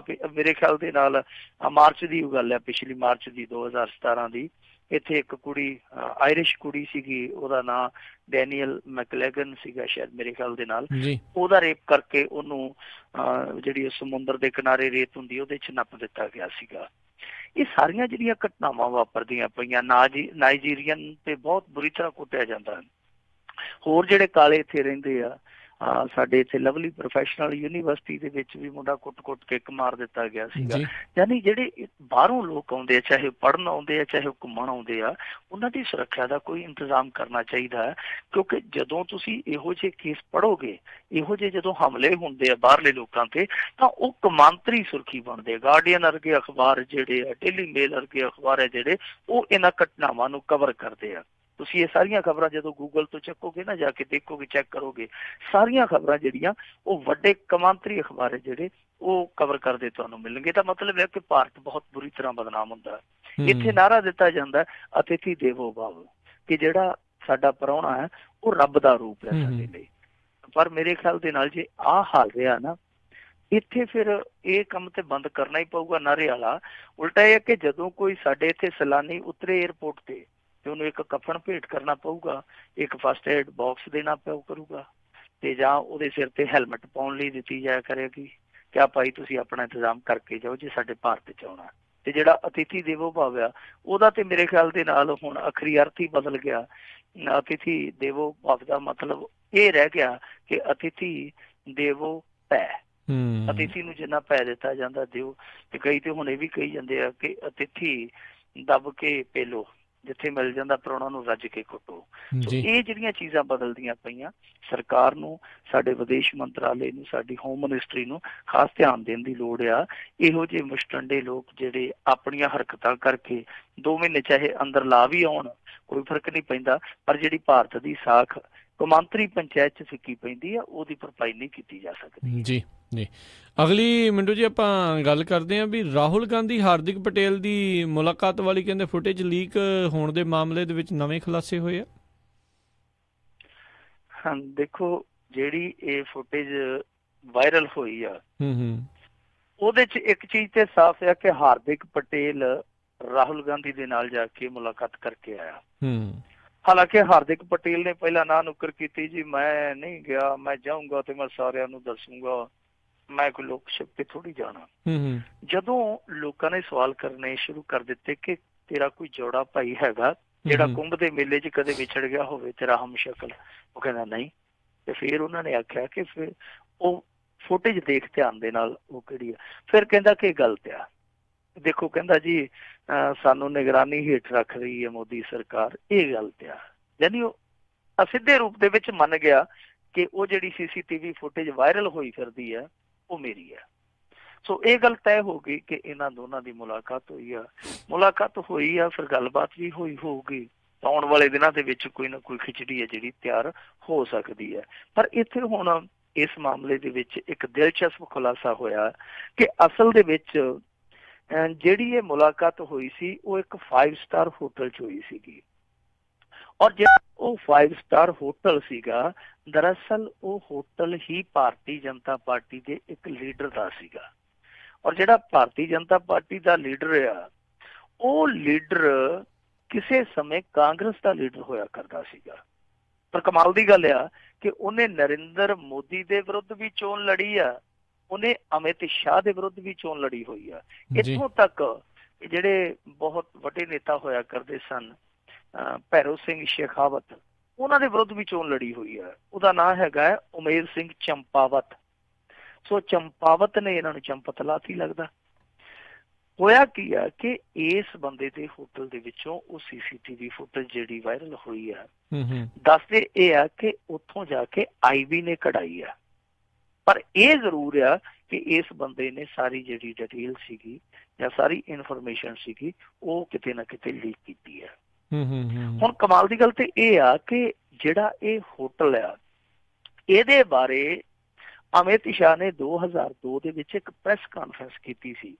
ਮੇਰੇ ਖਿਆਲ ਦੇ ਨਾਲ ਮਾਰਚ ਦੀ ਉਹ ਗੱਲ ਹੈ, ਪਿਛਲੀ ਮਾਰਚ ਦੀ 2017 ਦੀ, ਇੱਥੇ ਇੱਕ ਕੁੜੀ ਆਇਰਿਸ਼ ਕੁੜੀ ਸੀਗੀ, ਉਹਦਾ ਨਾਂ ਡੈਨੀਅਲ ਮੈਕਲੈਗਨ ਸੀਗਾ ਸ਼ਾਇਦ ਮੇਰੇ ਖਿਆਲ ਦੇ ਨਾਲ, ਉਹਦਾ ਰੇਪ ਕਰਕੇ ਉਹਨੂੰ ਜਿਹੜੀ ਸਮੁੰਦਰ ਦੇ ਕਿਨਾਰੇ ਰੇਤ ਹੁੰਦੀ ਉਹਦੇ 'ਚ ਨੱਪ ਦਿੱਤਾ ਗਿਆ ਸੀਗਾ। ਇਹ ਸਾਰੀਆਂ ਜਿਹੜੀਆਂ ਘਟਨਾਵਾਂ ਵਾਪਰਦੀਆਂ ਪਈਆਂ, ਨਾਈਜੀਰੀਅਨ ਤੇ ਬਹੁਤ ਬੁਰੀ ਤਰ੍ਹਾਂ ਕੁੱਟਿਆ ਜਾਂਦਾ। ਹੋਰ ਜਿਹੜੇ ਕਾਲੇ ਇੱਥੇ ਰਹਿੰਦੇ ਆ, ਸਾਡੇ ਇੱਥੇ ਲਵਲੀ ਪ੍ਰੋਫੈਸ਼ਨਲ ਯੂਨੀਵਰਸਿਟੀ ਦੇ ਵਿੱਚ ਵੀ ਮੁੰਡਾ ਕੁੱਟ-ਕੁੱਟ ਕੇ ਇੱਕ ਮਾਰ ਦਿੱਤਾ ਗਿਆ ਸੀਗਾ। ਯਾਨੀ ਜਿਹੜੇ ਬਾਹਰੋਂ ਲੋਕ ਆਉਂਦੇ ਆ, ਚਾਹੇ ਪੜ੍ਹਨ ਆਉਂਦੇ ਆ ਚਾਹੇ ਘੁੰਮਣ ਆਉਂਦੇ ਆ, ਉਹਨਾਂ ਦੀ ਸੁਰੱਖਿਆ ਦਾ ਕੋਈ ਇੰਤਜ਼ਾਮ ਕਰਨਾ ਚਾਹੀਦਾ ਹੈ। ਕਿਉਂਕਿ ਜਦੋਂ ਤੁਸੀਂ ਇਹੋ ਜਿਹੇ ਕੇਸ ਪੜ੍ਹੋਗੇ, ਇਹੋ ਜਿਹੇ ਜਦੋਂ ਹਮਲੇ ਹੁੰਦੇ ਆ ਬਾਹਰਲੇ ਲੋਕਾਂ ਤੇ, ਤਾਂ ਉਹ ਕੌਮਾਂਤਰੀ ਸੁਰਖੀ ਬਣਦੇ। ਗਾਰਡੀਅਨ ਵਰਗੇ ਅਖਬਾਰ ਜਿਹੜੇ ਆ, ਡੇਲੀ ਮੇਲ ਵਰਗੇ ਅਖਬਾਰ ਹੈ ਜਿਹੜੇ, ਉਹ ਇਹਨਾਂ ਘਟਨਾਵਾਂ ਨੂੰ ਕਵਰ ਕਰਦੇ ਆ। ਤੁਸੀਂ ਇਹ ਸਾਰੀਆਂ ਖਬਰਾਂ ਜਦੋਂ ਗੂਗਲ ਤੋਂ ਚੱਕੋਗੇ ਨਾ, ਜਾ ਕੇ ਦੇਖੋਗੇ, ਚੈੱਕ ਕਰੋਗੇ, ਸਾਰੀਆਂ ਖਬਰਾਂ ਜਿਹੜੀਆਂ ਉਹ ਵੱਡੇ ਕੌਮਾਂਤਰੀ ਅਖਬਾਰ ਜਿਹੜੇ ਉਹ ਕਵਰ ਕਰਦੇ ਤੁਹਾਨੂੰ ਮਿਲਣਗੇ। ਤਾਂ ਮਤਲਬ ਹੈ ਕਿ ਭਾਰਤ ਬਹੁਤ ਬੁਰੀ ਤਰ੍ਹਾਂ ਬਦਨਾਮ ਹੁੰਦਾ। ਇੱਥੇ ਨਾਅਰਾ ਦਿੱਤਾ ਜਾਂਦਾ ਅਤਿਥੀ ਦੇਵੋ ਭਵ, ਕਿ ਜਿਹੜਾ ਸਾਡਾ ਪ੍ਰਾਹੁਣਾ ਹੈ ਉਹ ਰੱਬ ਦਾ ਰੂਪ ਹੈ ਸਾਡੇ ਲਈ। ਪਰ ਮੇਰੇ ਖਿਆਲ ਦੇ ਨਾਲ ਜੇ ਆਹ ਹਾਲ ਰਿਹਾ ਨਾ, ਇੱਥੇ ਫਿਰ ਇਹ ਕੰਮ ਤੇ ਬੰਦ ਕਰਨਾ ਹੀ ਪਊਗਾ ਨਾਅਰੇ ਵਾਲਾ। ਉਲਟਾ ਇਹ ਹੈ ਕਿ ਜਦੋਂ ਕੋਈ ਸਾਡੇ ਇੱਥੇ ਸੈਲਾਨੀ ਉਤਰੇ ਏਅਰਪੋਰਟ ਤੇ ਉਹਨੂੰ ਇੱਕ ਕਫਨ ਭੇਟ ਕਰਨਾ ਪਊਗਾ, ਇੱਕ ਫਸਟ ਏਡ ਬਾਕਸ ਦੇਣਾ ਪਿਆ ਕਰੂਗਾ, ਤੇ ਜਾਂ ਉਹਦੇ ਸਿਰ ਤੇ ਹੈਲਮਟ ਪਾਉਣ ਲਈ ਦਿੱਤੀ ਜਾਇਆ ਕਰੇਗੀ ਕਿ ਆ ਭਾਈ ਤੁਸੀਂ ਆਪਣਾ ਇੰਤਜ਼ਾਮ ਕਰਕੇ ਜਾਓ ਜੇ ਸਾਡੇ ਭਾਰਤ 'ਚ ਆਉਣਾ। ਤੇ ਜਿਹੜਾ ਅਤਿਥੀ ਦੇਵੋ ਭਵ ਆ, ਉਹਦਾ ਤੇ ਮੇਰੇ ਖਿਆਲ ਦੇ ਨਾਲ ਹੁਣ ਅਖਰੀ ਅਰਥ ਹੀ ਬਦਲ ਗਿਆ। ਅਤਿਥੀ ਦੇਵੋ ਭਵ ਦਾ ਮਤਲਬ ਇਹ ਰਹਿ ਗਿਆ ਕਿ ਅਤਿਥੀ ਦੇਵੋ ਭੈ, ਅਤਿਥੀ ਨੂੰ ਜਿੰਨਾ ਪੈ ਦਿੱਤਾ ਜਾਂਦਾ ਦਿਓ। ਤੇ ਕਈ ਤੇ ਹੁਣ ਇਹ ਵੀ ਕਹੀ ਜਾਂਦੇ ਆ ਕਿ ਅਤਿਥੀ ਦੱਬ ਕੇ ਪੇਲੋ, ਜਿੱਥੇ ਮਿਲ ਜਾਂਦਾ ਪ੍ਰਾਹੁਣਾ ਨੂੰ ਰੱਜ ਕੇ ਕੁੱਟੋ। ਇਹ ਜਿਹੜੀਆਂ ਚੀਜ਼ਾਂ ਬਦਲਦੀਆਂ ਪਈਆਂ, ਸਰਕਾਰ ਨੂੰ, ਸਾਡੇ ਵਿਦੇਸ਼ ਮੰਤਰਾਲੇ ਨੂੰ, ਸਾਡੀ ਹੋਮ ਮਿਨਿਸਟਰੀ ਨੂੰ ਖਾਸ ਧਿਆਨ ਦੇਣ ਦੀ ਲੋੜ ਆ। ਇਹੋ ਜਿਹੇ ਮੁਸ਼ਟੰਡੇ ਲੋਕ ਜਿਹੜੇ ਆਪਣੀਆਂ ਹਰਕਤਾਂ ਕਰਕੇ 2 ਮਹੀਨੇ ਚਾਹੇ ਅੰਦਰ ਲਾ ਵੀ ਆਉਣ, ਕੋਈ ਫਰਕ ਨਹੀਂ ਪੈਂਦਾ, ਪਰ ਜਿਹੜੀ ਭਾਰਤ ਦੀ ਸਾਖ ਕੌਮਾਂਤਰੀ ਪੰਚਾਇਤ 'ਚ ਫਿੱਕੀ ਪੈਂਦੀ ਆ, ਉਹਦੀ ਭਰਪਾਈ ਨਹੀਂ ਕੀਤੀ ਜਾ ਸਕਦੀ। ਜੀ। ਅਗਲੀ ਮਿੰਟੂ ਜੀ ਆਪਾਂ ਗੱਲ ਕਰਦੇ ਹਾਂ ਵੀ ਰਾਹੁਲ ਗਾਂਧੀ ਹਾਰਦਿਕ ਪਟੇਲ ਦੀ ਮੁਲਾਕਾਤ ਵਾਲੀ ਕਹਿੰਦੇ ਫੁਟੇਜ ਲੀਕ ਹੋਣ ਦੇ ਮਾਮਲੇ ਦੇ ਵਿੱਚ ਨਵੇਂ ਖੁਲਾਸੇ ਹੋਏ ਆ। ਹਾਂ, ਦੇਖੋ ਜਿਹੜੀ ਇਹ ਫੁਟੇਜ ਵਾਇਰਲ ਹੋਈ ਆ, ਉਹਦੇ 'ਚ ਇੱਕ ਚੀਜ਼ ਤੇ ਸਾਫ਼ ਆ ਕਿ ਹਾਰਦਿਕ ਪਟੇਲ ਰਾਹੁਲ ਗਾਂਧੀ ਦੇ ਨਾਲ ਜਾ ਕੇ ਮੁਲਾਕਾਤ ਕਰਕੇ ਆਇਆ। ਹਾਲਾਂਕਿ ਹਾਰਦਿਕ ਪਟੇਲ ਨੇ ਪਹਿਲਾਂ ਨਾ ਨੁੱਕਰ ਕੀਤੀ ਜੀ, ਮੈਂ ਨਹੀਂ ਗਿਆ, ਮੈਂ ਜਾਊਂਗਾ ਤੇ ਮੈਂ ਸਾਰਿਆਂ ਨੂੰ ਦੱਸੂਗਾ, ਮੈਂ ਕੋਈ ਲੋਕ ਛਿਪ ਕੇ ਥੋੜੀ ਜਾਣਾ। ਜਦੋਂ ਲੋਕਾਂ ਨੇ ਸਵਾਲ ਕਰਨੇ ਸ਼ੁਰੂ ਕਰ ਦਿੱਤੇ ਕਿ ਤੇਰਾ ਕੋਈ ਜੋੜਾ ਭਾਈ ਹੈਗਾ ਜਿਹੜਾ ਕੁੰਭ ਦੇ ਮੇਲੇ 'ਚ ਕਦੇ ਵਿਛੜ ਗਿਆ ਹੋਵੇ, ਤੇਰਾ ਹਮਸ਼ਕਲ? ਉਹ ਕਹਿੰਦਾ ਨਹੀਂ। ਤੇ ਫਿਰ ਉਹਨਾਂ ਨੇ ਆਖਿਆ ਕਿ ਫਿਰ ਉਹ ਫੁਟੇਜ ਦੇਖ ਧਿਆਨ ਦੇ ਨਾਲ, ਉਹ ਕਿਹੜੀ ਆ? ਫਿਰ ਕਹਿੰਦਾ ਕਿ ਗਲਤ ਆ, ਦੇਖੋ ਕਹਿੰਦਾ ਜੀ ਸਾਨੂੰ ਨਿਗਰਾਨੀ ਹੇਠ ਰੱਖ ਰਹੀ ਹੈ ਮੋਦੀ ਸਰਕਾਰ, ਇਹ ਗਲਤ ਆ। ਯਾਨੀ ਉਹ ਅਸਿੱਧੇ ਰੂਪ ਦੇ ਵਿੱਚ ਮੰਨ ਗਿਆ ਕਿ ਉਹ ਜਿਹੜੀ CCTV ਫੁਟੇਜ ਵਾਇਰਲ ਹੋਈ ਫਿਰਦੀ ਆ ਉਹ ਮੇਰੀ ਆ। ਸੋ ਇਹ ਗੱਲ ਤੈਅ ਹੋ ਗਈ ਕਿ ਇਹਨਾਂ ਦੋਨਾਂ ਦੀ ਮੁਲਾਕਾਤ ਹੋਈ ਆ, ਫਿਰ ਗੱਲਬਾਤ ਵੀ ਹੋਈ ਹੋਊਗੀ। ਆਉਣ ਵਾਲੇ ਦਿਨਾਂ ਦੇ ਵਿੱਚ ਕੋਈ ਨਾ ਕੋਈ ਖਿਚੜੀ ਹੈ ਜਿਹੜੀ ਤਿਆਰ ਹੋ ਸਕਦੀ ਹੈ। ਪਰ ਇੱਥੇ ਹੁਣ ਇਸ ਮਾਮਲੇ ਦੇ ਵਿੱਚ ਇੱਕ ਦਿਲਚਸਪ ਖੁਲਾਸਾ ਹੋਇਆ ਕਿ ਅਸਲ ਦੇ ਵਿੱਚ ਜਿਹੜੀ ਇਹ ਮੁਲਾਕਾਤ ਹੋਈ ਸੀ ਉਹ ਇੱਕ 5 ਸਟਾਰ ਹੋਟਲ 'ਚ ਹੋਈ ਸੀਗੀ, ਔਰ ਜਿਹੜਾ ਉਹ 5 ਸਟਾਰ ਹੋਟਲ ਸੀਗਾ, ਦਰਅਸਲ ਉਹ ਹੋਟਲ ਹੀ ਭਾਰਤੀ ਜਨਤਾ ਪਾਰਟੀ ਦੇ ਇੱਕ ਲੀਡਰ ਦਾ ਸੀਗਾ। ਔਰ ਜਿਹੜਾ ਭਾਰਤੀ ਜਨਤਾ ਪਾਰਟੀ ਦਾ ਲੀਡਰ ਆ, ਉਹ ਲੀਡਰ ਕਿਸੇ ਸਮੇਂ ਕਾਂਗਰਸ ਦਾ ਲੀਡਰ ਹੋਇਆ ਕਰਦਾ ਸੀਗਾ। ਪਰ ਕਮਾਲ ਦੀ ਗੱਲ ਆ ਕਿ ਉਹਨੇ ਨਰਿੰਦਰ ਮੋਦੀ ਦੇ ਵਿਰੁੱਧ ਵੀ ਚੋਣ ਲੜੀ ਆ, ਉਹਨੇ ਅਮਿਤ ਸ਼ਾਹ ਦੇ ਵਿਰੁੱਧ ਵੀ ਚੋਣ ਲੜੀ ਹੋਈ ਆ। ਇੱਥੋਂ ਤੱਕ ਜਿਹੜੇ ਬਹੁਤ ਵੱਡੇ ਨੇਤਾ ਹੋਇਆ ਕਰਦੇ ਸਨ, ਭੈਰੋ ਸਿੰਘ ਸ਼ੇਖਾਵਤ, ਉਹਨਾਂ ਦੇ ਵਿਰੁੱਧ ਵੀ ਚੋਣ ਲੜੀ ਹੋਈ ਆ। ਉਹਦਾ ਨਾਂ ਹੈਗਾ ਉਮੇਰ ਸਿੰਘ ਚੰਪਾਵਤ। ਸੋ ਚੰਪਾਵਤ ਨੇ ਇਹਨਾਂ ਨੂੰ ਚੰਪਤ ਲਾਤੀ ਲੱਗਦਾ। ਹੋਇਆ ਕੀ ਆ ਕਿ ਇਸ ਬੰਦੇ ਦੇ ਹੋਟਲ ਦੇ ਵਿੱਚੋਂ ਉਹ CCTV ਫੁਟੇਜ ਜਿਹੜੀ ਵਾਇਰਲ ਹੋਈ ਆ, ਦੱਸਦੇ ਇਹ ਆ ਕਿ ਉੱਥੋਂ ਜਾ ਕੇ IB ਨੇ ਕਢਾਈ ਆ। ਪਰ ਇਹ ਜ਼ਰੂਰ ਆ ਕਿ ਇਸ ਬੰਦੇ ਨੇ ਸਾਰੀ ਜਿਹੜੀ ਡਿਟੇਲ ਸੀਗੀ ਜਾਂ ਸਾਰੀ ਇਨਫੋਰਮੇਸ਼ਨ ਸੀਗੀ ਉਹ ਕਿਤੇ ਨਾ ਕਿਤੇ ਲੀਕ ਕੀਤੀ ਆ। ਹੁਣ ਕਮਾਲ ਦੀ ਗੱਲ ਤੇ ਇਹ ਆ ਕਿ ਜਿਹੜਾ ਇਹ ਹੋਟਲ ਆ, ਇਹਦੇ ਬਾਰੇ ਅਮਿਤ ਸ਼ਾਹ ਨੇ 2002 ਦੇ ਵਿੱਚ ਇੱਕ ਪ੍ਰੈਸ ਕਾਨਫਰੰਸ ਕੀਤੀ ਸੀ।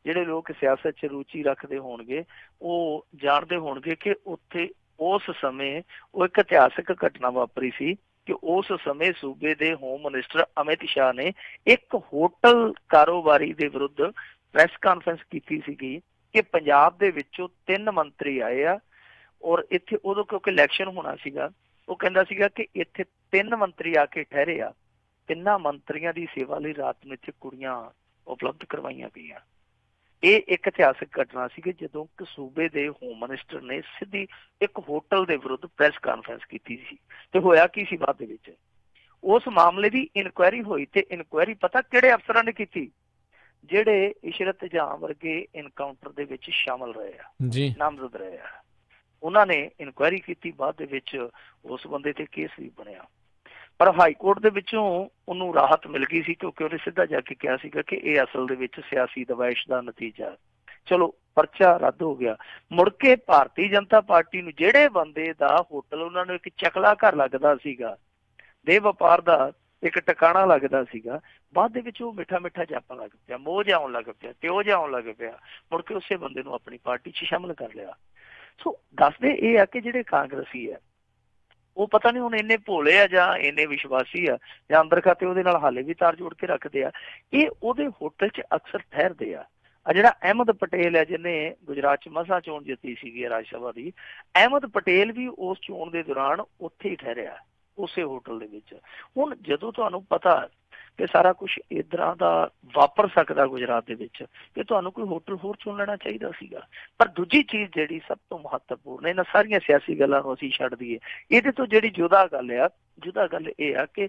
ਜਿਹੜੇ ਲੋਕ ਸਿਆਸਤ 'ਚ ਰੁਚੀ ਰੱਖਦੇ ਹੋਣਗੇ ਉਹ ਜਾਣਦੇ ਹੋਣਗੇ ਕਿ ਉੱਥੇ ਉਸ ਸਮੇਂ ਉਹ ਇੱਕ ਇਤਿਹਾਸਕ ਘਟਨਾ ਵਾਪਰੀ ਸੀ ਕਿ ਉਸ ਸਮੇਂ ਸੂਬੇ ਦੇ ਹੋਮ ਮਿਨਿਸਟਰ ਅਮਿਤ ਸ਼ਾਹ ਨੇ ਇੱਕ ਹੋਟਲ ਕਾਰੋਬਾਰੀ ਦੇ ਵਿਰੁੱਧ ਪ੍ਰੈਸ ਕਾਨਫਰੰਸ ਕੀਤੀ ਸੀਗੀ ਕਿ ਪੰਜਾਬ ਦੇ ਵਿੱਚੋਂ 3 ਮੰਤਰੀ ਆਏ ਆ, ਔਰ ਇੱਥੇ ਉਦੋਂ ਕਿਉਂਕਿ ਇਲੈਕਸ਼ਨ ਹੋਣਾ ਸੀਗਾ, ਉਹ ਕਹਿੰਦਾ ਸੀਗਾ ਕਿ ਇੱਥੇ 3 ਮੰਤਰੀ ਆ ਕੇ ਠਹਿਰੇ ਆ, 3 ਮੰਤਰੀਆਂ ਦੀ ਸੇਵਾ ਲਈ ਰਾਤ ਨੂੰ ਇੱਥੇ ਕੁੜੀਆਂ ਉਪਲਬਧ ਕਰਵਾਈਆਂ ਗਈਆਂ। ਇਹ ਇੱਕ ਇਤਿਹਾਸਕ ਘਟਨਾ ਸੀ ਕਿ ਜਦੋਂ ਕਿ ਸੂਬੇ ਦੇ ਹੋਮ ਮਿਨਿਸਟਰ ਨੇ ਸਿੱਧੀ ਇੱਕ ਹੋਟਲ ਦੇ ਵਿਰੁੱਧ ਪ੍ਰੈਸ ਕਾਨਫਰੰਸ ਕੀਤੀ ਸੀ। ਤੇ ਹੋਇਆ ਕੀ ਸੀ ਬਾਅਦ ਦੇ ਵਿੱਚ? ਉਸ ਮਾਮਲੇ ਦੀ ਇਨਕੁਆਇਰੀ ਹੋਈ ਤੇ ਇਨਕੁਆਇਰੀ ਪਤਾ ਕਿਹੜੇ ਅਫਸਰਾਂ ਨੇ ਕੀਤੀ? ਜਿਹੜੇ ਇਸ਼ਰਤ ਜਹਾਂ ਵਰਗੇ ਇਨਕਾਊਂਟਰ ਦੇ ਵਿੱਚ ਸ਼ਾਮਲ ਰਹੇ ਆ, ਨਾਮਜ਼ਦ ਰਹੇ ਆ, ਉਹਨਾਂ ਨੇ ਇਨਕੁਆਇਰੀ ਕੀਤੀ। ਬਾਅਦ ਦੇ ਵਿੱਚ ਉਸ ਬੰਦੇ ਤੇ ਕੇਸ ਵੀ ਬਣਿਆ, ਪਰ ਹਾਈ ਕੋਰਟ ਦੇ ਵਿੱਚੋਂ ਉਹਨੂੰ ਰਾਹਤ ਮਿਲ ਗਈ ਸੀ ਕਿਉਂਕਿ ਉਹਨੇ ਸਿੱਧਾ ਜਾ ਕੇ ਕਿਹਾ ਸੀਗਾ ਕਿ ਇਹ ਅਸਲ ਦੇ ਵਿੱਚ ਸਿਆਸੀ ਦਬਾਇਸ਼ ਦਾ ਨਤੀਜਾ। ਚਲੋ ਪਰਚਾ ਰੱਦ ਹੋ ਗਿਆ। ਮੁੜ ਕੇ ਭਾਰਤੀ ਜਨਤਾ ਪਾਰਟੀ ਨੂੰ ਜਿਹੜੇ ਬੰਦੇ ਦਾ ਹੋਟਲ ਉਹਨਾਂ ਨੂੰ ਇੱਕ ਚਕਲਾ ਘਰ ਲੱਗਦਾ ਸੀਗਾ, ਦੇਹ ਵਪਾਰ ਦਾ ਇੱਕ ਟਿਕਾਣਾ ਲੱਗਦਾ ਸੀਗਾ, ਬਾਅਦ ਦੇ ਵਿੱਚ ਉਹ ਮਿੱਠਾ ਮਿੱਠਾ ਜਾਪਣ ਲੱਗ ਪਿਆ, ਮੋਹ ਜਿਹਾ ਆਉਣ ਲੱਗ ਪਿਆ, ਪਿਓ ਜਿਹਾ ਆਉਣ ਲੱਗ ਪਿਆ। ਮੁੜ ਕੇ ਉਸੇ ਬੰਦੇ ਨੂੰ ਆਪਣੀ ਪਾਰਟੀ 'ਚ ਸ਼ਾਮਲ ਕਰ ਲਿਆ। ਸੋ ਦੱਸਦੇ ਇਹ ਆ ਕਿ ਜਿਹੜੇ ਕਾਂਗਰਸੀ ਆ ਉਹ ਪਤਾ ਨਹੀਂ ਹੁਣ ਇੰਨੇ ਭੋਲੇ ਆ ਜਾਂ ਇੰਨੇ ਵਿਸ਼ਵਾਸੀ ਆ ਜਾਂ ਅੰਦਰ ਖਾਤੇ ਉਹਦੇ ਨਾਲ ਹਾਲੇ ਵੀ ਤਾਰ ਜੋੜ ਕੇ ਰੱਖਦੇ ਆ, ਇਹ ਉਹਦੇ ਹੋਟਲ 'ਚ ਅਕਸਰ ਠਹਿਰਦੇ ਆ। ਜਿਹੜਾ ਅਹਿਮਦ ਪਟੇਲ ਹੈ ਜਿਹਨੇ ਗੁਜਰਾਤ 'ਚ ਮਸਾਂ ਚੋਣ ਜਿੱਤੀ ਸੀਗੀ ਰਾਜ ਸਭਾ ਦੀ, ਅਹਿਮਦ ਪਟੇਲ ਵੀ ਉਸ ਚੋਣ ਦੇ ਦੌਰਾਨ ਉੱਥੇ ਹੀ ਠਹਿਰਿਆ, ਉਸੇ ਹੋਟਲ ਦੇ ਵਿੱਚ। ਹੁਣ ਜਦੋਂ ਤੁਹਾਨੂੰ ਪਤਾ ਕਿ ਸਾਰਾ ਕੁਝ ਇੱਦਾਂ ਦਾ ਵਾਪਰ ਸਕਦਾ ਗੁਜਰਾਤ ਦੇ ਵਿੱਚ, ਕਿ ਤੁਹਾਨੂੰ ਕੋਈ ਹੋਟਲ ਹੋਰ ਚੁਣ ਲੈਣਾ ਚਾਹੀਦਾ ਸੀਗਾ। ਪਰ ਦੂਜੀ ਚੀਜ਼ ਜਿਹੜੀ ਸਭ ਤੋਂ ਮਹੱਤਵਪੂਰਨ, ਇਹਨਾਂ ਸਾਰੀਆਂ ਸਿਆਸੀ ਗੱਲਾਂ ਨੂੰ ਅਸੀਂ ਛੱਡ ਦਈਏ, ਇਹਦੇ ਤੋਂ ਜਿਹੜੀ ਜੁਦਾ ਗੱਲ ਇਹ ਆ ਕਿ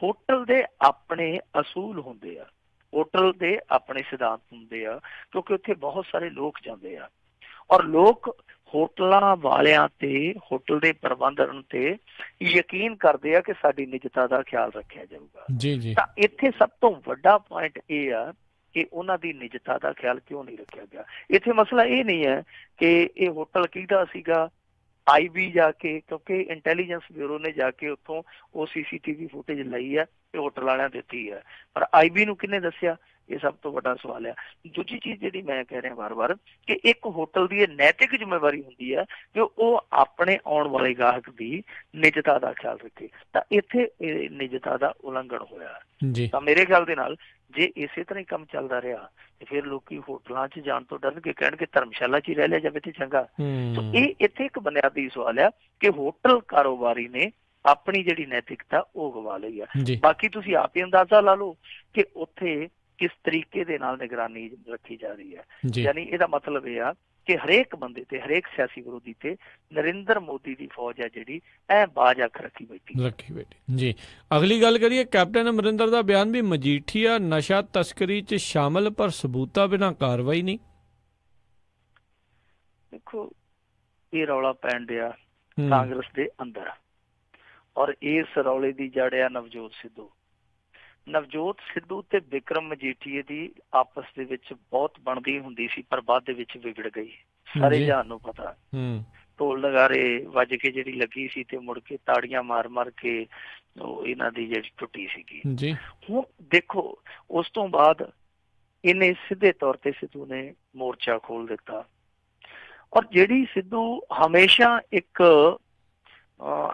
ਹੋਟਲ ਦੇ ਆਪਣੇ ਅਸੂਲ ਹੁੰਦੇ ਆ, ਹੋਟਲ ਦੇ ਆਪਣੇ ਸਿਧਾਂਤ ਹੁੰਦੇ ਆ, ਕਿਉਂਕਿ ਉੱਥੇ ਬਹੁਤ ਸਾਰੇ ਲੋਕ ਜਾਂਦੇ ਆ ਔਰ ਲੋਕ ਹੋਟਲਾਂ ਵਾਲਿਆਂ ਤੇ, ਹੋਟਲ ਦੇ ਪ੍ਰਬੰਧਨ ਤੇ ਯਕੀਨ ਕਰਦੇ ਆ ਕਿ ਸਾਡੀ ਨਿੱਜਤਾ ਦਾ ਖਿਆਲ ਰੱਖਿਆ ਜਾਊਗਾ। ਤਾਂ ਇੱਥੇ ਸਭ ਤੋਂ ਵੱਡਾ ਪੁਆਇੰਟ ਇਹ ਆ ਕਿ ਉਹਨਾਂ ਦੀ ਨਿੱਜਤਾ ਦਾ ਖਿਆਲ ਕਿਉਂ ਨਹੀਂ ਰੱਖਿਆ ਗਿਆ। ਇੱਥੇ ਮਸਲਾ ਇਹ ਨਹੀਂ ਹੈ ਕਿ ਇਹ ਹੋਟਲ ਕਿਹਦਾ ਸੀਗਾ, IB ਜਾ ਕੇ, ਕਿਉਂਕਿ ਇੰਟੈਲੀਜੈਂਸ ਬਿਊਰੋ ਨੇ ਜਾ ਕੇ ਉੱਥੋਂ ਉਹ CCTV ਫੁਟੇਜ ਲਈ ਆ ਤੇ ਹੋਟਲ ਵਾਲਿਆਂ ਦਿੱਤੀ ਹੈ, ਪਰ IB ਨੂੰ ਕਿਹਨੇ ਦੱਸਿਆ? ਇਹ ਸਭ ਤੋਂ ਵੱਡਾ ਸਵਾਲ ਆ। ਦੂਜੀ ਚੀਜ਼ ਜਿਹੜੀ ਮੈਂ ਕਹਿ ਰਿਹਾ ਵਾਰ-ਵਾਰ ਕਿ ਇੱਕ ਹੋਟਲ ਦੀ ਇਹ ਨੈਤਿਕ ਜ਼ਿੰਮੇਵਾਰੀ ਹੁੰਦੀ ਹੈ ਕਿ ਉਹ ਆਪਣੇ ਆਉਣ ਵਾਲੇ ਗਾਹਕ ਦੀ ਨਿੱਜਤਾ ਦਾ ਖਿਆਲ ਰੱਖੇ, ਤਾਂ ਇੱਥੇ ਇਹ ਨਿੱਜਤਾ ਦਾ ਉਲੰਘਣ ਹੋਇਆ। ਤਾਂ ਮੇਰੇ ਖਿਆਲ ਦੇ ਨਾਲ ਜੇ ਇਸੇ ਤਰ੍ਹਾਂ ਹੀ ਕੰਮ ਚੱਲਦਾ ਰਿਹਾ ਤੇ ਫਿਰ ਲੋਕੀ ਹੋਟਲਾਂ 'ਚ ਜਾਣ ਤੋਂ ਡਰਨਗੇ, ਕਹਿਣਗੇ ਧਰਮਸ਼ਾਲਾ 'ਚ ਹੀ ਰਹਿ ਲਿਆ ਜਾਵੇ ਤੇ ਚੰਗਾ। ਸੋ ਇਹ ਇੱਥੇ ਇੱਕ ਬੁਨਿਆਦੀ ਸਵਾਲ ਆ ਕਿ ਹੋਟਲ ਕਾਰੋਬਾਰੀ ਨੇ ਆਪਣੀ ਜਿਹੜੀ ਨੈਤਿਕਤਾ ਉਹ ਗਵਾ ਲਈ ਆ। ਬਾਕੀ ਤੁਸੀਂ ਆਪ ਹੀ ਅੰਦਾਜ਼ਾ ਲਾ ਲਓ ਕਿ ਉੱਥੇ ਕਿਸ ਤਰੀਕੇ ਦੇ ਨਾਲ ਨਿਗਰਾਨੀ ਰੱਖੀ ਜਾ ਰਹੀ ਹੈ। ਯਾਨੀ ਇਹਦਾ ਮਤਲਬ ਇਹ ਆ ਕਿ ਹਰੇਕ ਬੰਦੇ ਤੇ, ਹਰੇਕ ਸਿਆਸੀ ਵਿਰੋਧੀ ਤੇ ਨਰਿੰਦਰ ਮੋਦੀ ਦੀ ਫੌਜ ਹੈ ਜਿਹੜੀ ਇਹ ਬਾਜ ਅੱਖ ਰੱਖੀ ਬੈਠੀ ਜੀ। ਅਗਲੀ ਗੱਲ ਕਰੀਏ, ਕੈਪਟਨ ਅਮਰਿੰਦਰ ਦਾ ਬਿਆਨ ਵੀ ਮਜੀਠੀਆ ਨਸ਼ਾ ਤਸਕਰੀ 'ਚ ਸ਼ਾਮਲ ਪਰ ਸਬੂਤਾਂ ਬਿਨਾਂ ਕਾਰਵਾਈ ਨਹੀਂ। ਦੇਖੋ ਇਹ ਰੌਲਾ ਪੈਣ ਡਿਆ ਕਾਂਗਰਸ ਦੇ ਅੰਦਰ, ਔਰ ਇਸ ਰੌਲੇ ਦੀ ਜੜ ਆ ਨਵਜੋਤ ਸਿੱਧੂ। ਨਵਜੋਤ ਸਿੱਧੂ ਤੇ ਬਿਕਰਮ ਮਜੀਠੀਏ ਦੀ ਆਪਸ ਦੇ ਵਿੱਚ ਬਹੁਤ ਬਣਦੀ ਹੁੰਦੀ ਸੀ, ਪਰ ਬਾਅਦ ਦੇ ਵਿੱਚ ਵਿਗੜ ਗਈ। ਸਾਰੇ ਜਹਾਨ ਨੂੰ ਪਤਾ, ਢੋਲ ਨਗਾਰੇ ਵੱਜ ਕੇ ਜਿਹੜੀ ਲੱਗੀ ਸੀ ਤੇ ਮੁੜ ਕੇ ਤਾੜੀਆਂ ਮਾਰ ਮਾਰ ਕੇ ਉਹ ਇਹਨਾਂ ਦੀ ਜਿਹੜੀ ਟੁੱਟੀ ਸੀਗੀ। ਹੁਣ ਦੇਖੋ ਉਸ ਤੋਂ ਬਾਅਦ ਇਹਨੇ ਸਿੱਧੇ ਤੌਰ ਤੇ ਸਿੱਧੂ ਨੇ ਮੋਰਚਾ ਖੋਲ ਦਿੱਤਾ, ਔਰ ਜਿਹੜੀ ਸਿੱਧੂ ਹਮੇਸ਼ਾ ਇੱਕ